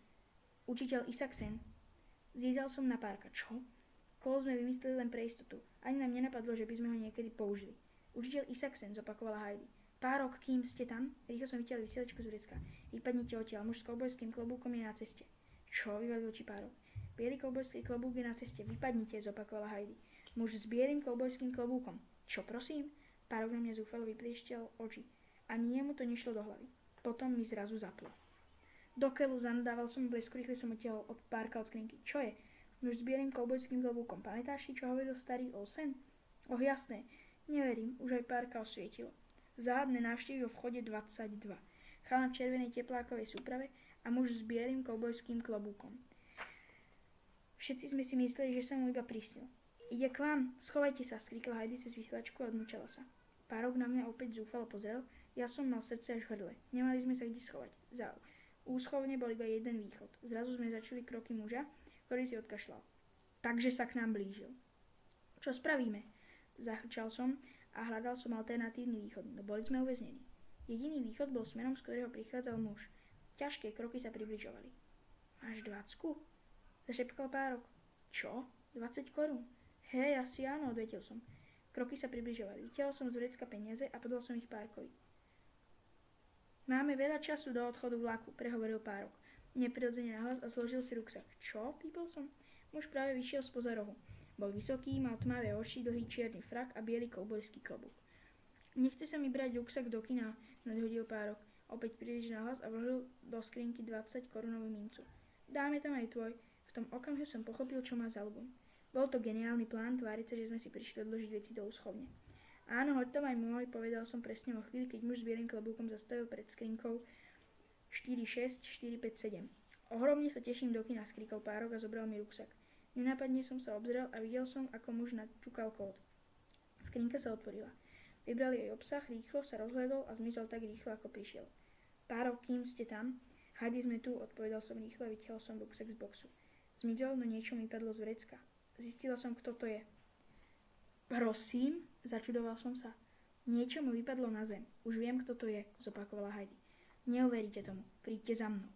A: Zízal som na Párka. Čo? Kód sme vymysleli len pre istotu. Ani nám nenapadlo, že by sme ho niekedy použili. Učiteľ Isaksen, zopakovala Heidi. Párok, kým ste tam? Rýchlo som vytiaľ vysielačku z vrecka. Vypadnite odtiaľ, muž s kovbojským klobúkom je na ceste. Čo? Vyvadil či Párok. Bielý kovbojský klobúk je na ceste. Vypadnite, zopakovala Heidi. Muž s bielým kovbojským klobúkom. Čo prosím? Párok na mňa zúfalo vypliešťal oči. Ani jemu to nešlo do hlavy. Potom mi zrazu zaplo. Do keľu zanadával som blesku, rýchle som odtiaľ od Párka od skrinky. Čo je? Muž s bielým kovbojským klobúkom. Pamätáš si, čo hovoril starý Olsen? Oh, jasné. Neverím, už aj Párka osvietilo. Záhadné návštevy vo vchode 22. Chalan v červenej teplákovej súprave a muž s bielým kovbojským klobúkom. Všetci sme si mysleli, že sa mu iba prisnil. Ide k vám, schovajte sa, skrikla Heidi cez vysielačku a odmlčala sa. Párok na mňa opäť zúfalo pozrel, ja som mal srdce až v hrdle. Nemali sme sa kde schovať. Za úschovne bol iba jeden východ. Zrazu sme začuli kroky muža, ktorý si odkašľal. Takže sa k nám blížil. Čo spravíme? Zachrčal som a hľadal som alternatívny východ, no boli sme uväznení. Jediný východ bol smerom, z ktorého prichádzal muž. Ťažké kroky sa približovali. Máš 20? Zašepkal Párok. Čo? 20 korún? Hej, asi áno, odvetil som. Kroky sa približovali. Vytiahol som z vrecka peniaze a podal som ich Párkovi. Máme veľa času do odchodu vlaku, prehovoril Párok. Neprirodzene nahlas a zložil si ruksak. Čo? Pípol som. Muž práve vyšiel spoza rohu. Bol vysoký, mal tmavé oči, dlhý čierny frak a biely kovbojský klobúk. Nechce sa mi brať ruksak do kina, nadhodil Párok. Opäť príliš nahlas a vložil do skrinky 20 korunovú mincu. Dáme tam aj tvoj. V tom okamihu som pochopil, čo má za ľubom. Bol to geniálny plán tváriť sa, že sme si prišli odložiť veci do úschovne. Áno, hoď tam aj môj, povedal som presne vo chvíli, keď muž s bielým klobúkom zastavil pred skrinkou 46457. Ohromne sa teším do kina, skrikol Párok a zobral mi ruksak. Nenápadne som sa obzrel a videl som, ako muž načukal kód. Skrinka sa otvorila. Vybral jej obsah, rýchlo sa rozhľadol a zmizol tak rýchlo, ako prišiel. Párok, kým ste tam? Heidi, sme tu, odpovedal som rýchlo a vytiahol som ruksak z boxu. Zmizol, no niečo mi padlo z vrecka. Zistila som, kto to je. Prosím, začudoval som sa. Niečo mu vypadlo na zem. Už viem, kto to je, zopakovala Heidi. Neuveríte tomu, príďte za mnou.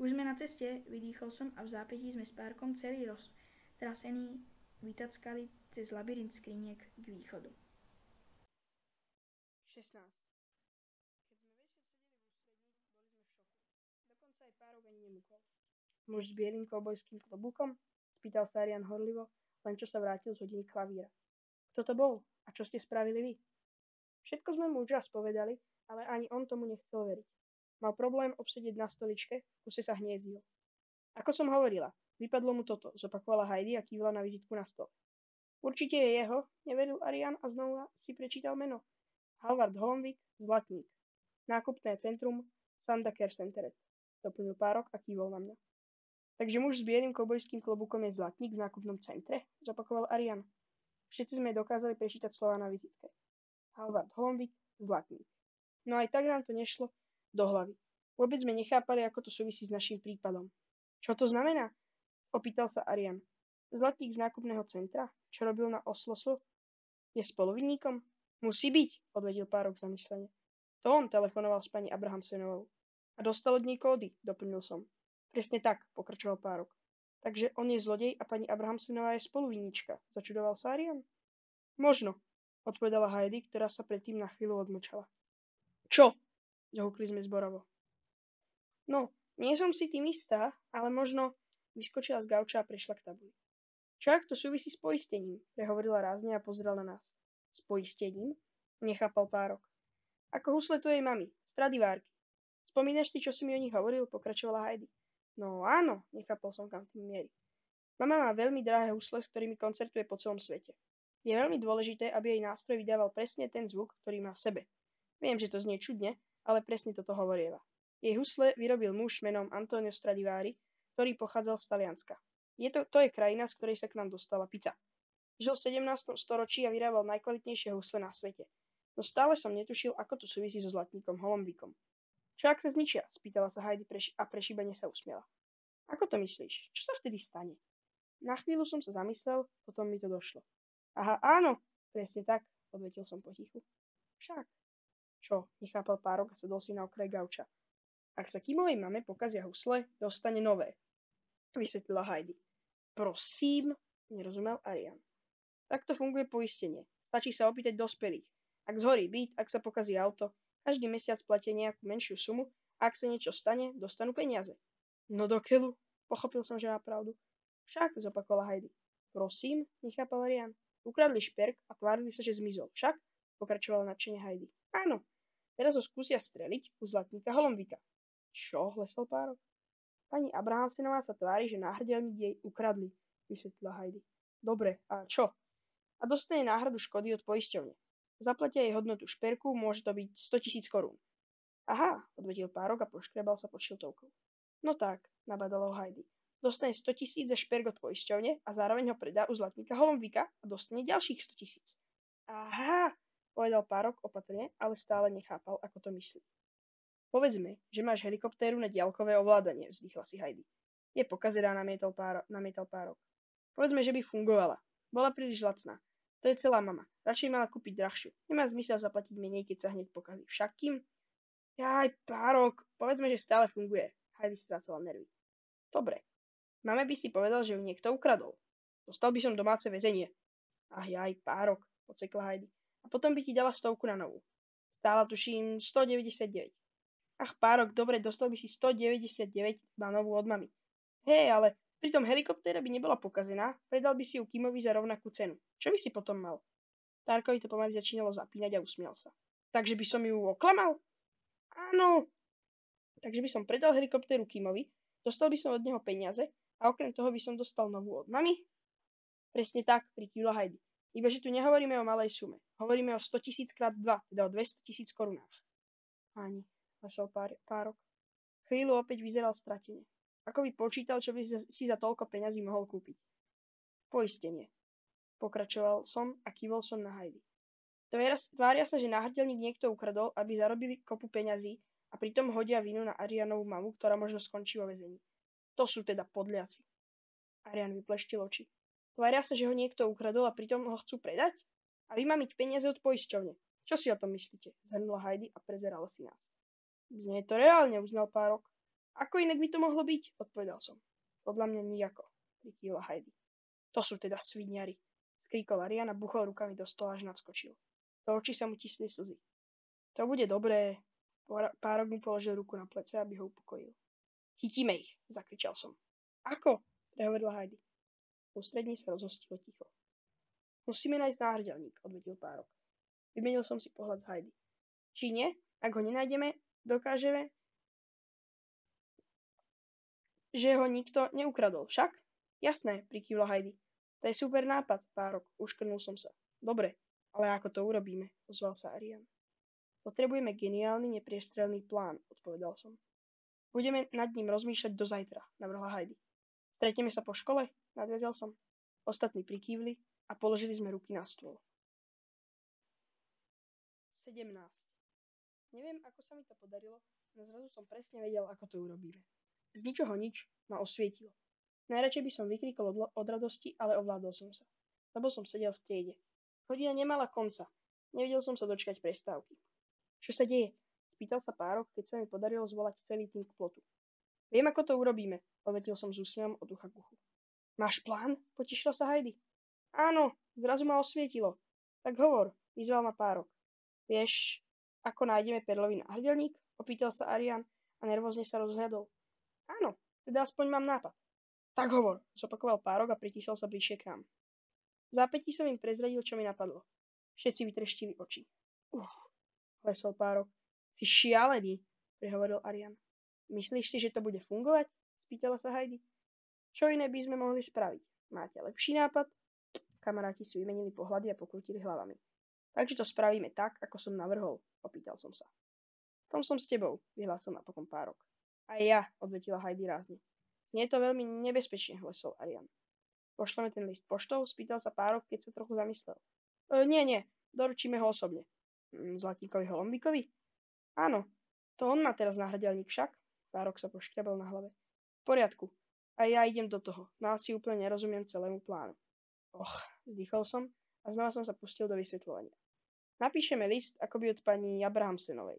A: Už sme na ceste, vydýchol som a v zápätí sme s Párkom celý roztrasený vytackali cez labyrint skriniek k východu. 16. Keď sme večer sedeli v ústrední, boli sme v šoku. Dokonca aj Párok ani nemukol. Muž s bielým kovbojským klobúkom? Spýtal sa Arian horlivo, len čo sa vrátil z hodiny klavíra. Kto to bol? A čo ste spravili vy? Všetko sme mu už raz povedali, ale ani on tomu nechcel veriť. Mal problém obsedieť na stoličke, kuse sa hniezdil. Ako som hovorila, vypadlo mu toto, zopakovala Heidi a kývla na vizitku na stole. Určite je jeho, neveril Arian a znovu si prečítal meno. Halvard Holmvik, Zlatník. Nákupné centrum Sandaker Centeret, doplnil Párok a kývol na mňa. Takže muž s bielým kovbojským klobúkom je Zlatník v nákupnom centre, zopakoval Arian. Všetci sme dokázali prečítať slova na vizitke. Halvard Holmvik, Zlatník. No aj tak nám to nešlo do hlavy. Vôbec sme nechápali, ako to súvisí s naším prípadom. Čo to znamená? Opýtal sa Arian. Zlatník z nákupného centra, čo robil na Osloso, je spoluvinníkom? Musí byť, odvedil Párok zamyslene. To on telefonoval s pani Abrahamsenovou. A dostal od nej kódy, doplnil som. Presne tak, pokračoval Párok. Takže on je zlodej a pani Abrahamsenová je spoluvinníčka, začudoval sa Arian. Možno, odpovedala Heidi, ktorá sa predtým na chvíľu odmlčala. Čo? Zahúkli sme zborovo. No, nie som si tým istá, ale možno vyskočila z gauča a prešla k tabuli. Čo ak to súvisí s poistením? Prehovorila rázne a pozrela na nás. S poistením? Nechápal Párok. Ako husle tvojej mamy, Stradivárky. Spomínaš si, čo si mi o nich hovoril? Pokračovala Heidi. No áno, nechápal som, kam tým mieri. Mama má veľmi drahé husle, s ktorými koncertuje po celom svete. Je veľmi dôležité, aby jej nástroj vydával presne ten zvuk, ktorý má v sebe. Viem, že to znie čudne, ale presne toto hovorieva. Jej husle vyrobil muž menom Antonio Stradivari, ktorý pochádzal z Talianska. To je krajina, z ktorej sa k nám dostala pizza. Žil v 17. storočí a vyrábal najkvalitnejšie husle na svete. No stále som netušil, ako to súvisí so Zlatníkom Holomvíkom. Čo ak sa zničia? Spýtala sa Heidi a prešíbane sa usmiela.
B: Ako to myslíš? Čo sa vtedy stane? Na chvíľu som sa zamyslel, potom mi to došlo. Aha, áno, presne tak, odvetil som potichu. Však. Čo? Nechápal Párok a sedol si na okraj gauča. Ak sa Kimovej mame pokazia husle, dostane nové, vysvetlila Heidi. Prosím, nerozumel Arian. Takto funguje poistenie. Stačí sa opýtať dospelých. Ak zhorí byt, ak sa pokazí auto, každý mesiac platia nejakú menšiu sumu a ak sa niečo stane, dostanú peniaze. No do keľu, pochopil som, že má pravdu. Však, zopakovala Heidi. Prosím, nechápal Arian. Ukradli šperk a tvárili sa, že zmizol. Však, pokračovala nadšene Heidi. Áno, teraz ho skúsia streliť u zlatníka Holomvika. Čo, hlesol Párok. Pani Abrahamsenová sa tvári, že náhrdelník jej ukradli, vysvetlila Heidi. Dobre, a čo? A dostane náhradu škody od poisťovne. Zaplatia jej hodnotu šperku, môže to byť 100 000 korún. Aha, odvetil Párok a poškrebal sa pod šiltovkou. No tak, nabadalo Heidi. Dostane 100 000 za šperk od poisťovne a zároveň ho predá u zlatníka Holomvika a dostane ďalších 100 000. Aha, povedal Párok opatrne, ale stále nechápal, ako to myslí. Povedzme, že máš helikoptéru na diaľkové ovládanie, vzdychla si Heidi. Je pokazená, namietal Párok. Povedzme, že by fungovala. Bola príliš lacná. To je celá mama. Radšej mala kúpiť drahšiu. Nemá zmysel zaplatiť menej, keď sa hneď pokazí. Však kým? Jaj, Párok, povedzme, že stále funguje. Heidi strácala nervy. Dobre. Mame by si povedal, že ju niekto ukradol. Dostal by som domáce väzenie. Ach jaj, Párok, odsekla Heidi. A potom by ti dala 100 na novú. Stála tuším 199. Ach, Párok, dobre, dostal by si 199 na novú od mami. Hej, ale pritom helikoptéra by nebola pokazená, predal by si ju Kimovi za rovnakú cenu. Čo by si potom mal? Párkovi to pomaly začínalo zapínať a usmial sa. Takže by som ju oklamal? Áno. Takže by som predal helikoptéru Kimovi, dostal by som od neho peniaze a okrem toho by som dostal novú od mami? Presne tak, prikývla Heidi. Iba že tu nehovoríme o malej sume. Hovoríme o 100 000 krát 2, teda o 200 000 korunách. Ani, lesol Párok. Chvíľu opäť vyzeral stratene. Ako by počítal, čo by si za toľko peňazí mohol kúpiť. Poistenie. Pokračoval som a kývol som na Heidi. Tvária sa, že náhrdelník niekto ukradol, aby zarobili kopu peňazí a pritom hodia vinu na Arianovú mamu, ktorá možno skončí vo väzení. To sú teda podliaci. Arian vypleštil oči. Tvária sa, že ho niekto ukradol a pritom ho chcú predať? A vy má mať peniaze od poisťovne. Čo si o tom myslíte? Zhrnula Heidi a prezerala si nás. Znie to reálne, uznal Párok. Ako inak by to mohlo byť? Odpovedal som. Podľa mňa nijako, prikývla Heidi. To sú teda sviniari, skríkol Arian a buchol rukami do stola, až nadskočil. Do očí sa mu tisli slzy. To bude dobré. Párok mu položil ruku na plece, aby ho upokojil. Chytíme ich, zakričal som. Ako? Prehovorila Heidi. V ústrední sa rozhostilo ticho. Musíme nájsť náhrdelník, odvetil Párok. Vymenil som si pohľad z Heidi. Či nie? Ak ho nenájdeme, dokážeme, že ho nikto neukradol, však? Jasné, prikývla Heidi. To je super nápad, Párok, uškrnul som sa. Dobre, ale ako to urobíme, ozval sa Arian. Potrebujeme geniálny, nepriestrelný plán, odpovedal som. Budeme nad ním rozmýšľať do zajtra, navrhla Heidi. Stretneme sa po škole, nadviazal som. Ostatní prikývli a položili sme ruky na stôl. 17. Neviem, ako sa mi to podarilo, no zrazu som presne vedel, ako to urobíme. Z ničoho nič ma osvietilo. Najradšej by som vykríkol od radosti, ale ovládol som sa. Lebo som sedel v triede. Hodina nemala konca. Nevedel som sa dočkať prestávky. Čo sa deje? Spýtal sa Párok, keď sa mi podarilo zvolať celý tým k plotu. Viem, ako to urobíme, odvetil som s úsmevom od ucha k uchu. Máš plán? Potešila sa Heidi. Áno, zrazu ma osvietilo. Tak hovor, vyzval ma Párok. Vieš, ako nájdeme perlový náhrdelník? Opýtal sa Arian a nervózne sa rozhľadol. Áno, teda aspoň mám nápad. Tak hovor, zopakoval Párok a pritísol sa bližšie k nám. V zápätí som im prezradil, čo mi napadlo. Všetci vytreštili oči. Lesol Párok. Si šialený, prehovoril Arian. Myslíš si, že to bude fungovať? Spýtala sa Heidi. Čo iné by sme mohli spraviť? Máte lepší nápad? Kamaráti si vymenili pohľady a pokrútili hlavami. Takže to spravíme tak, ako som navrhol, opýtal som sa. V tom som s tebou, vyhlásil napokon Párok. Aj ja, odvetila Heidi rázne. Znie to veľmi nebezpečne, hlesol Arian. Pošleme ten list poštou? Spýtal sa Párok, keď sa trochu zamyslel. Nie, doručíme ho osobne. Zlatníkovi Holombikovi? Áno, to on má teraz náhrdelník však. Párok sa poškrebal na hlave. V poriadku, A ja idem do toho, no asi úplne nerozumiem celému plánu. Vzdychol som a znova som sa pustil do vysvetľovania. Napíšeme list akoby od pani Abrahamsenovej.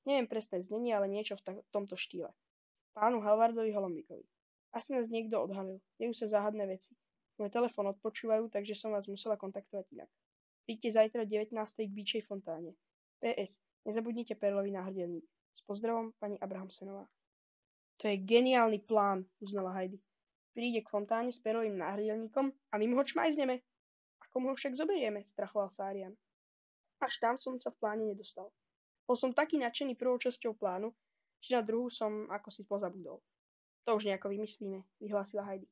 B: Neviem presné znenie, ale niečo v tomto štýle. Pánu Halvardovi Holombikovi. Asi nás niekto odhalil. Dejú sa záhadné veci. Môj telefón odpočúvajú, takže som vás musela kontaktovať inak. Príďte zajtra o 19. k Bíčej fontáne. PS. Nezabudnite perlový náhrdelník. S pozdravom, pani Abrahamsenová. To je geniálny plán, uznala Heidi. Príde k fontáne s perlovým náhrdelníkom a my mu ho čmajzneme. Ako mu ho však zoberieme, strachoval sa Arian. Až tam som sa v pláne nedostal. Bol som taký nadšený prvou časťou plánu, že na druhú som ako si pozabudol. To už nejako vymyslíme, vyhlásila Heidi.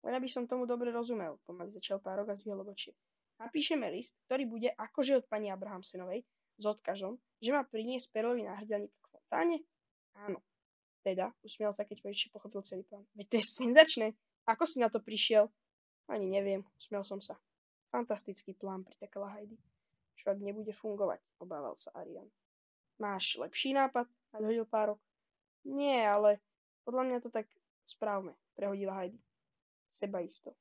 B: Len aby som tomu dobre rozumel, pomaly začal Párok a zvihol obočie. Napíšeme list, ktorý bude akože od pani Abrahamsenovej, s odkazom, že má priniesť perlový náhrdelník k fontáne? Áno. Teda, usmial sa, keď konečne pochopil celý plán. Veď to je senzačné. Ako si na to prišiel? Ani neviem, usmiel som sa. Fantastický plán, pritakala Heidi. Čo ak nebude fungovať, obával sa Arian. Máš lepší nápad? Nadhodil Párok. Nie, ale podľa mňa to tak správme, prehodila Heidi. Sebaisto.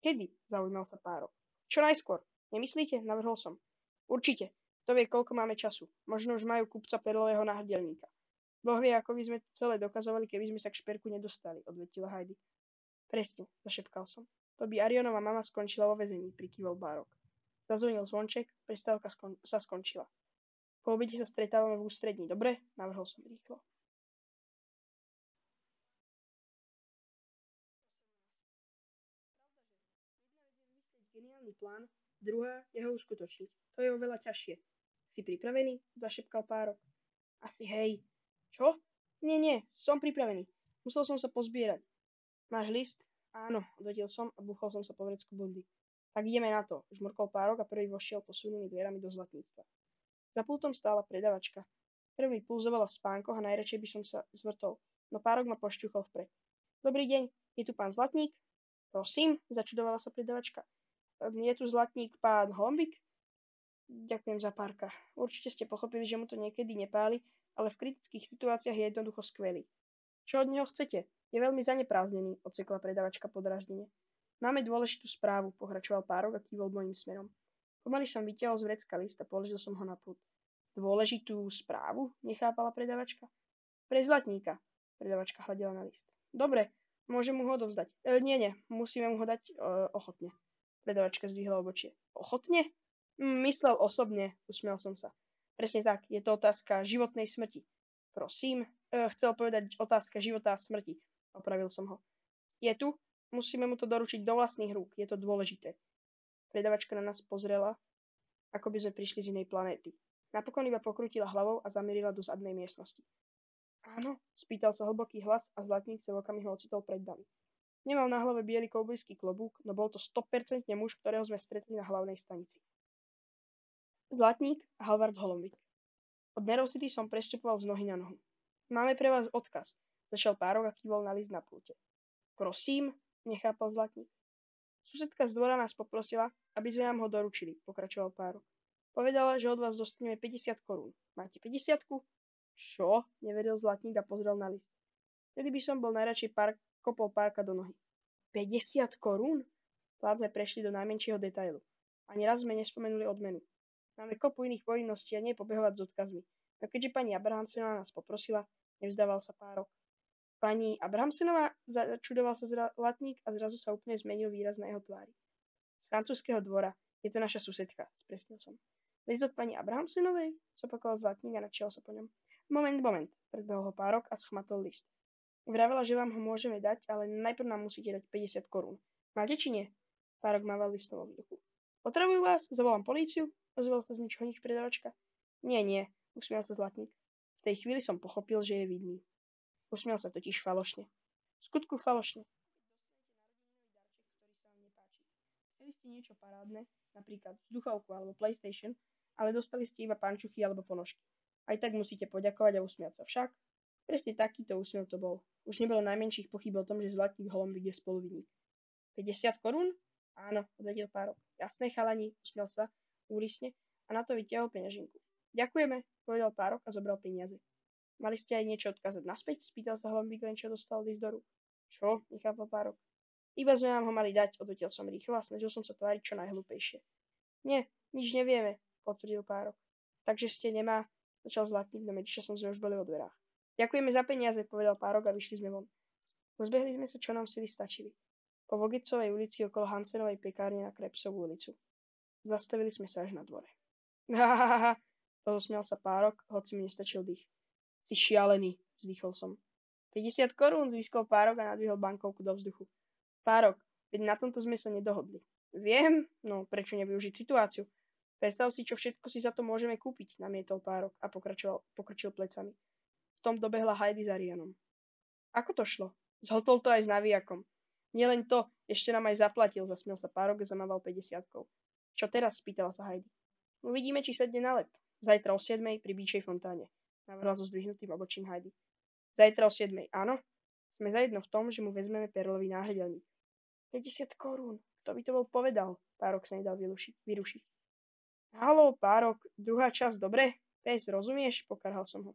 B: Kedy? Zaujímal sa Párok. Čo najskôr? Nemyslíte? Navrhol som. Určite. Kto vie, koľko máme času. Možno už majú kupca perlového náhrdelníka. Boh vie, ako by sme to celé dokazovali, keby sme sa k šperku nedostali, odvetila Heidi. Presne, zašepkal som. To by Arianova mama skončila vo väzení, prikývol Párok. Zazvonil zvonček, prestávka sa skončila. Po obede sa stretávame v ústrední, dobre? Navrhol som rýchlo. Geniálny plán, druhá je ho uskutočniť. To je oveľa ťažšie. Si pripravený? Zašepkal Párok. Asi hej. Čo? Nie, som pripravený. Musel som sa pozbierať. Máš list? Áno, odvedel som a buchol som sa po vrecku bundy. Tak ideme na to, žmurkol Párok a prvý vošiel posunými dverami do zlatníctva. Za pultom stála predavačka. Prvý pulzovala v spánkoch a najradšej by som sa zvrtol, no Párok ma pošťuchol vpred. Dobrý deň, je tu pán Zlatník? Prosím, začudovala sa predavačka. Je tu Zlatník pán Holombik? Ďakujem za Párka. Určite ste pochopili, že mu to niekedy nepáli, ale v kritických situáciách je jednoducho skvelý. Čo od neho chcete? Je veľmi zanepráznený, odsekla predavačka podráždene. Máme dôležitú správu, pokračoval Párok a kývol mojím smerom. Pomaly som vytiahol z vrecka list a položil som ho na pult. Dôležitú správu? Nechápala predavačka. Pre Zlatníka. Predavačka hľadela na list. Dobre, môžem mu ho odovzdať. Nie, musíme mu ho dať ochotne. Predavačka zdvihla obočie. Ochotne? Myslel osobne, usmial som sa. Presne tak, je to otázka životnej smrti. Prosím, chcel povedať otázka života a smrti. Opravil som ho. Je tu? Musíme mu to doručiť do vlastných rúk, je to dôležité. Predavačka na nás pozrela, ako by sme prišli z inej planéty. Napokon iba pokrútila hlavou a zamierila do zadnej miestnosti. Áno, spýtal sa hlboký hlas a Zlatník sa v okamihu ocitol pred nami. Nemal na hlave biely koubojský klobúk, no bol to 100% muž, ktorého sme stretli na hlavnej stanici. Zlatník a Halvard Holombik. Od nervosity som preštepoval z nohy na nohu. Máme pre vás odkaz, začal Párok a kývol na list na pulte. Prosím, nechápal Zlatník. Susedka z dvora nás poprosila, aby sme nám ho doručili, pokračoval Párok. Povedala, že od vás dostaneme 50 korún. Máte 50-ku? Čo? Neveril Zlatník a pozrel na list. Vtedy by som bol najradšej kopol Párka do nohy. 50 korún? Tlát sme prešli do najmenšieho detailu. Ani raz sme nespomenuli odmenu. Máme kopu iných povinností a nie pobehovať s odkazmi. No keďže pani Abrahamsenová nás poprosila, nevzdával sa Párok. Pani Abrahamsenová? Začudoval sa Zlatník a zrazu sa úplne zmenil výraz na jeho tvári. Z francúzskeho dvora. Je to naša susedka, spresnil som. List od pani Abrahamsenovej? Zopakoval Zlatník a nadšiel sa po ňom. Moment, predbehol ho Párok a schmatol list. Vravela, že vám ho môžeme dať, ale najprv nám musíte dať 50 korún. Máte či nie? Párok mával listom vo vzduchu. Potrebujú vás? Zavolám políciu? Ozval sa z ničoho nič predavačka. Nie, usmial sa Zlatník. V tej chvíli som pochopil, že je vidný. Usmial sa totiž falošne. V skutku falošne. Chceli ste niečo parádne, napríklad vzduchovku alebo PlayStation, ale dostali ste iba pančuchy alebo ponožky. Aj tak musíte poďakovať a usmiať sa však. Presne takýto úsmev to bol. Už nebolo najmenších pochýb o tom, že Zlatník Holombik je spoluvinník. 50 korún? Áno, odvedel Párok. Jasné, chalani, usmiel sa úlisne a na to vytiahol peňaženku. Ďakujeme, povedal Párok a zobral peniaze. Mali ste aj niečo odkázať naspäť? Spýtal sa Holombik, len čo dostal list do rúk. Čo? Nechápal Párok. Iba sme vám ho mali dať, odvetil som rýchlo a snažil som sa tváriť čo najhlúpejšie. Nie, nič nevieme, potvrdil Párok. Takže ste nemá, začal Zlatník, no medzičasom sme už boli vo dverách. Ďakujeme za peniaze, povedal Párok a vyšli sme von. Rozbehli sme sa, čo nám sily stačili. Po Vogicovej ulici okolo Hansenovej pekárne na Krepsovú ulicu. Zastavili sme sa až na dvore. Hahaha, rozosmial sa Párok, hoci mi nestačil dých. Si šialený, vzdychol som. 50 korún, zviskol Párok a nadvihol bankovku do vzduchu. Párok, veď na tomto sme sa nedohodli. Viem, no prečo nevyužiť situáciu? Predstav si, čo všetko si za to môžeme kúpiť, namietol Párok a pokrčil plecami. V tom dobehla Heidi za Rianom. Ako to šlo? Zhotol to aj s navijakom. Nielen to, ešte nám aj zaplatil, zasmiel sa Párok a zamával 50-kou. Čo teraz? Spýtala sa Heidi. Uvidíme, či sedne na lep. Zajtra o 7 pri Bíčej fontáne, navrhla so zdvihnutým obočím Heidi. Zajtra o 7, áno? Sme zajedno v tom, že mu vezmeme perlový náhrdelník. 50 korún. Kto by to bol povedal? Párok sa nedal vyrušiť. Haló, Párok, druhá časť, dobre? Pes, rozumieš? Pokarhal som ho.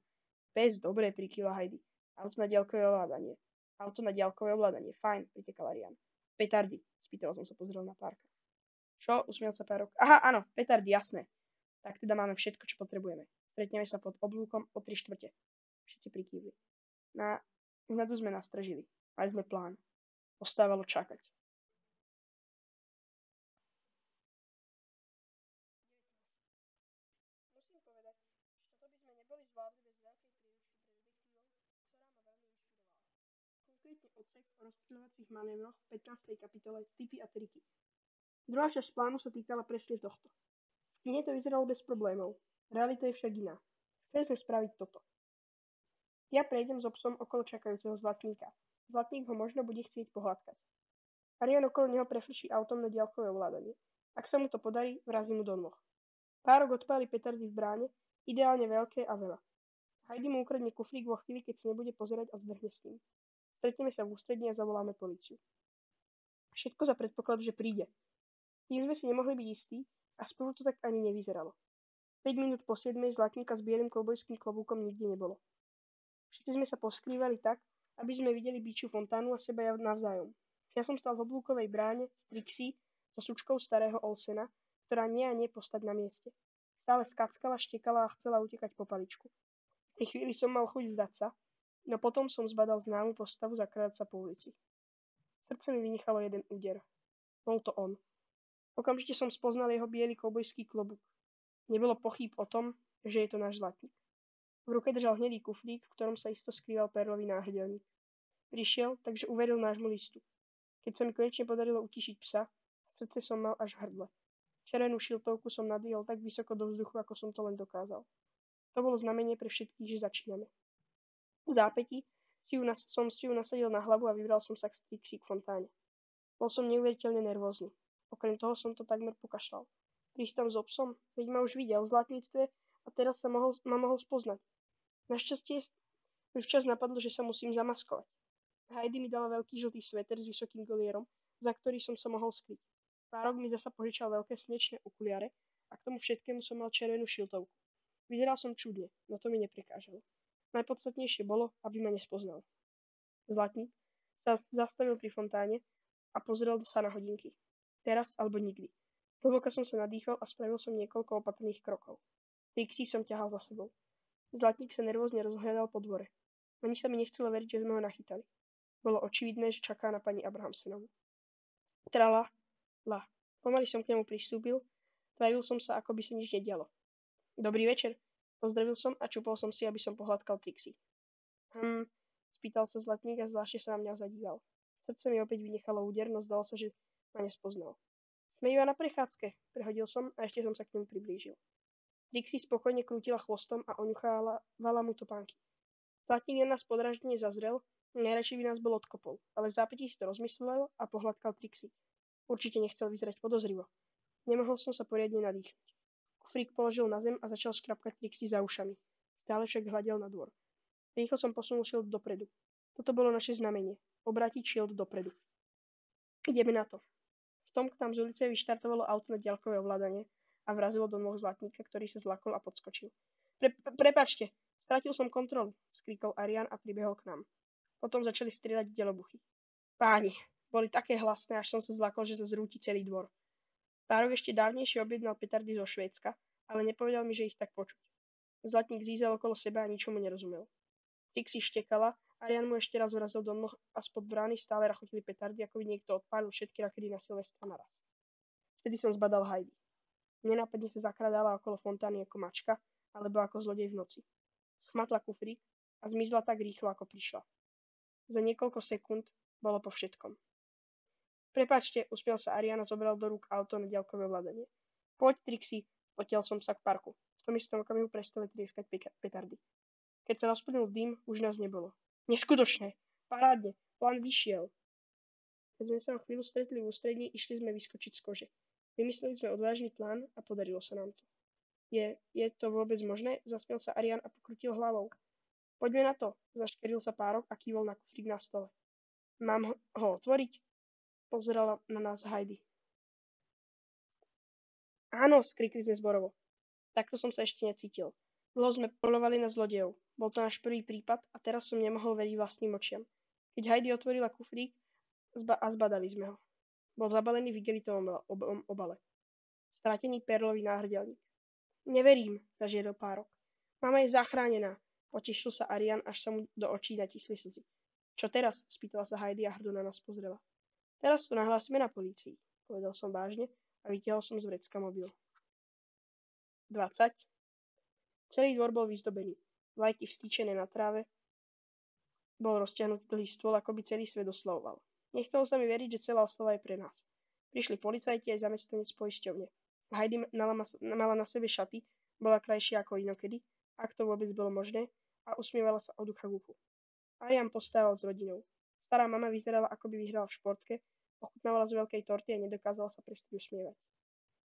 B: Pes, dobre, prikývla Heidi. Auto na diaľkové ovládanie. Fajn, pritekala Rian. Petardy, spýtal som sa, pozrel na Párka. Čo? Usmiel sa Párok. Aha, áno, petardy, jasné. Tak teda máme všetko, čo potrebujeme. Stretneme sa pod oblúkom o 3/4. Všetci prikývli. Vzadu sme nastražili. Mali sme plán. Ostávalo čakať. Musím povedať, že toto by sme neboli zvládli bez veľkej príručky pre detektívov, ktorá ma veľmi inšpirovala. Konkrétne odsek o rozptýľovacích manévroch v 15. kapitole Tipy a triky. Druhá časť plánu sa týkala presne tohto. V knihe to vyzeralo bez problémov. Realita je však iná. Chceli sme spraviť toto. Ja prejdem so psom okolo čakajúceho Zlatníka. Zlatník ho možno bude chcieť pohľadkať. Arian okolo neho prefrčí autom na diaľkové ovládanie. Ak sa mu to podarí, vrazí mu do nôh. Párok odpáli petardy v bráne, ideálne veľké a veľa. Heidi mu ukradne kufrík vo chvíli, keď sa nebude pozerať a zdrhne s ním. Stretneme sa v ústredí a zavoláme políciu. Všetko za predpokladu, že príde. Tým sme si nemohli byť istí a spolu to tak ani nevyzeralo. 5 minút po 7 Zlatníka s bielým koubojským klobúkom nikde nebolo. Všetci sme sa poskrývali tak, aby sme videli Bíčiu fontánu a seba navzájom. Ja som stal v oblúkovej bráne s Trixie, so sučkou starého Olsena, ktorá nie a nie postať na mieste. Stále skackala, štekala a chcela utekať po paličku. Pri chvíli som mal chuť vzdať sa, no potom som zbadal známu postavu zakradať sa po ulici. Srdce mi vynechalo jeden úder. Bol to on. Okamžite som spoznal jeho biely koubojský klobúk. Nebolo pochýb o tom, že je to náš Zlatník. V ruke držal hnedý kufrík, v ktorom sa isto skrýval perlový náhrdelník. Prišiel, takže uveril nášmu listu. Keď sa mi konečne podarilo utišiť psa, srdce som mal až v hrdle. Červenú šiltovku som nadvihol tak vysoko do vzduchu, ako som to len dokázal. To bolo znamenie pre všetkých, že začíname. V zápätí som si ju nasadil na hlavu a vybral som sa k Trixie k fontáne. Bol som neuveriteľne nervózny. Okrem toho som to takmer pokašľal. Prísť tam so psom, veď ma už videl v zlatníctve a teraz ma mohol spoznať. Našťastie mi včas napadlo, že sa musím zamaskovať. Heidi mi dala veľký žltý sveter s vysokým golierom, za ktorý som sa mohol skryť. Párok mi zasa požičal veľké slnečné okuliare a k tomu všetkému som mal červenú šiltovku. Vyzeral som čudne, no to mi neprekážalo. Najpodstatnejšie bolo, aby ma nespoznal. Zlatník sa zastavil pri fontáne a pozrel sa na hodinky. Teraz alebo nikdy. Hlboko som sa nadýchol a spravil som niekoľko opatrných krokov. Trixie som ťahal za sebou. Zlatník sa nervózne rozhľadal po dvore. Ani sa mi nechcelo veriť, že sme ho nachytali. Bolo očividné, že čaká na pani Abrahamsenovú. Trala, la. Pomaly som k nemu pristúpil, tvaril som sa, ako by sa nič nedialo. Dobrý večer, pozdravil som a čupol som si, aby som pohľadkal Trixie. Spýtal sa Zlatník a zvláštne sa na mňa zadíval. Srdce mi opäť vynechalo úder, no zdalo sa, že ma nespoznal. Sme iba na prechádzke, prehodil som a ešte som sa k nemu priblížil. Trixie spokojne krútila chvostom a oňuchávala mu topánky. Zlatník na nás podráždene zazrel, najradšej by nás bol odkopol, ale v zápätí si to rozmyslel a pohľadkal Trixie. Určite nechcel vyzerať podozrivo. Nemohol som sa poriadne nadýchnuť. Kufrík položil na zem a začal škrapkať Trixie za ušami. Stále však hľadel na dvor. Rýchlo som posunul šilt dopredu. Toto bolo naše znamenie. Obrátiť šilt dopredu. Ideme na to. V tom k nám z ulice vyštartovalo auto na diaľkové ovládanie a vrazilo do nôh Zlatníka, ktorý sa zlakol a podskočil. Prepáčte, stratil som kontrolu, skríkol Arian a pribehol k nám. Potom začali strieľať delobuchy. Páni, boli také hlasné, až som sa zlakol, že sa zrúti celý dvor. Párok ešte dávnejšie objednal petardy zo Švédska, ale nepovedal mi, že ich tak počuť. Zlatník zízal okolo seba a ničomu nerozumel. Trixie štekala, Arian mu ešte raz vrazil do noh a spod brány stále rachotili petardy, ako by niekto odpálil všetky rakety na Silvestra naraz. Vtedy som zbadal Heidi. Nenápadne sa zakradala okolo fontány ako mačka, alebo ako zlodej v noci. Schmatla kufrík a zmizla tak rýchlo, ako prišla. Za niekoľko sekúnd bolo po všetkom. Prepáčte, usmiel sa Arian a zobral do rúk auto na diaľkové ovládanie. Poď, Trixie, potiaľ som sa k parku. V tom istom okamihu prestali trieskať petardy. Keď sa rozplynul dym, už nás nebolo. Neskutočné! Parádne! Plán vyšiel! Keď sme sa o chvíľu stretli v ústredí, išli sme vyskočiť z kože. Vymysleli sme odvážny plán a podarilo sa nám to. Je to vôbec možné? Zasmiel sa Arian a pokrutil hlavou. Poďme na to, zaškeril sa Párok a kývol na kufrík na stole. Mám ho otvoriť? Pozerala na nás Heidi. Áno, skrikli sme zborovo. Takto som sa ešte necítil. Dlho sme polovali na zlodejov. Bol to náš prvý prípad a teraz som nemohol veriť vlastným očiam. Keď Heidi otvorila kufrík a zbadali sme ho. Bol zabalený v igelitovom obale. Stratený perlový náhrdelník. Neverím, zažiedol Párok. Mama je zachránená. Potešil sa Arian, až sa mu do očí natisli slzy. Čo teraz? Spýtala sa Heidi a hrdo na nás pozrela. Teraz to nahlásime na polícii, povedal som vážne a vytiahol som z vrecka mobil. 20. Celý dvor bol vyzdobený. Vlajky vstýčené na tráve. Bol rozťahnutý dlhý stôl, ako by celý svet oslavoval. Nechcelo sa mi veriť, že celá oslava je pre nás. Prišli policajti aj zamestnanec poisťovne. Heidi mala na sebe šaty, bola krajšia ako inokedy, ak to vôbec bolo možné, a usmievala sa od ucha k uchu. Arian postával s rodinou. Stará mama vyzerala, ako by vyhrala v športke, ochutnávala z veľkej torty a nedokázala sa prestať usmievať.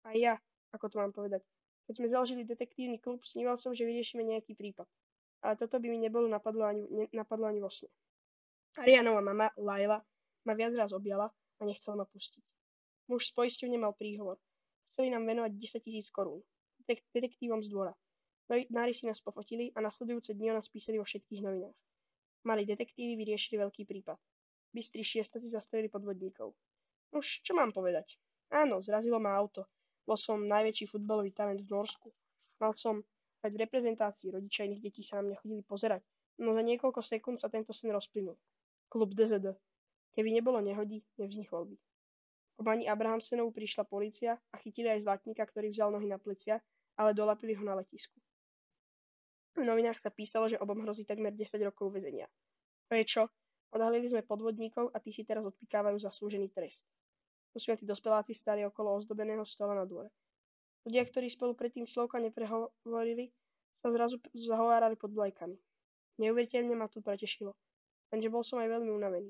B: A ja, ako to mám povedať, keď sme založili detektívny klub, sníval som, že vyriešime nejaký prípad. Ale toto by mi napadlo ani vo sne. Arianova mama, Laila, ma viac raz objala a nechcela ma pustiť. Muž z poisťovne mal príhovor. Chceli nám venovať 10 000 korún. Detektívom z dvora. Novinári si nás pofotili a nasledujúce dni o nás písali vo všetkých novinách. Mali detektívy vyriešili veľký prípad. Bystrí šiestaci zastavili podvodníkov. Už čo mám povedať? Áno, zrazilo ma auto. Bol som najväčší futbalový talent v Norsku. Mal som hrať v reprezentácii, rodičia iných detí sa na mňa chodili pozerať, no za niekoľko sekúnd sa tento sen rozplynul. Klub DZD. Keby nebolo nehodí, nevznikol by. Po pani Abrahamsenovú prišla polícia a chytili aj zlatníka, ktorý vzal nohy na plecia, ale dolapili ho na letisku. V novinách sa písalo, že obom hrozí takmer 10 rokov väzenia. Prečo? Odhalili sme podvodníkov a tí si teraz odpikávajú zaslúžený trest. Usmiatí dospeláci stáli okolo ozdobeného stola na dvore. Ľudia, ktorí spolu predtým slovka neprehovorili, sa zrazu zahovárali pod vlajkami. Neuveriteľne ma to pretešilo, lenže bol som aj veľmi unavený.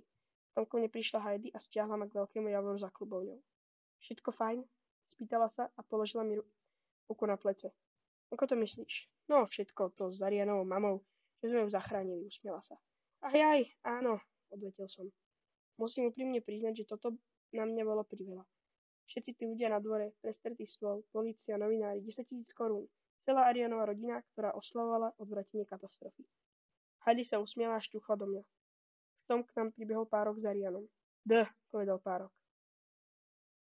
B: Tomko mne prišla Heidi a stiahla ma k veľkému javoru za klubovňou. Všetko fajn? Spýtala sa a položila mi ruku na plece. Ako to myslíš? No, všetko to s Arianovou mamou, že sme ju zachránili, usmiela sa. Aj, áno, odvetil som. Musím úprimne priznať, že toto na mňa bolo priveľa. Všetci tí ľudia na dvore, prestretý stôl, polícia, novinári, 10 000 korún. Celá Arianova rodina, ktorá oslavovala odvratenie katastrofy. Heidi sa usmiela a šťuchla do mňa. V tom k nám pribehol Párok s Arianom. Povedal Párok.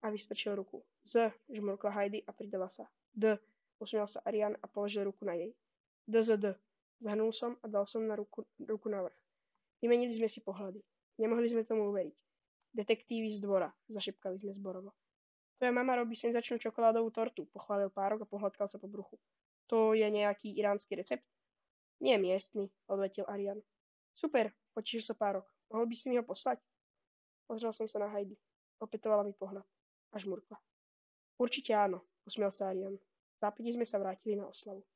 B: A vystrčil ruku. Žmurkla Heidi a pridala sa. Usmiel sa Arian a položil ruku na jej. DZD. Zhrnul som a dal som na ruku navrch. Vymenili sme si pohľady. Nemohli sme tomu uveriť. Detektívy z dvora, zašepkali sme zborovo. Tvoja mama robí senzačnú čokoládovú tortu, pochválil Párok a pohľadkal sa po bruchu. To je nejaký iránsky recept? Nie miestny, odvetil Arian. Super, potešil sa Párok. Mohol by si mi ho poslať? Pozrel som sa na Heidi. Opätovala mi pohľad. A žmurkla. Určite áno, usmiel sa Arian. V zápäti sme sa vrátili na oslavu.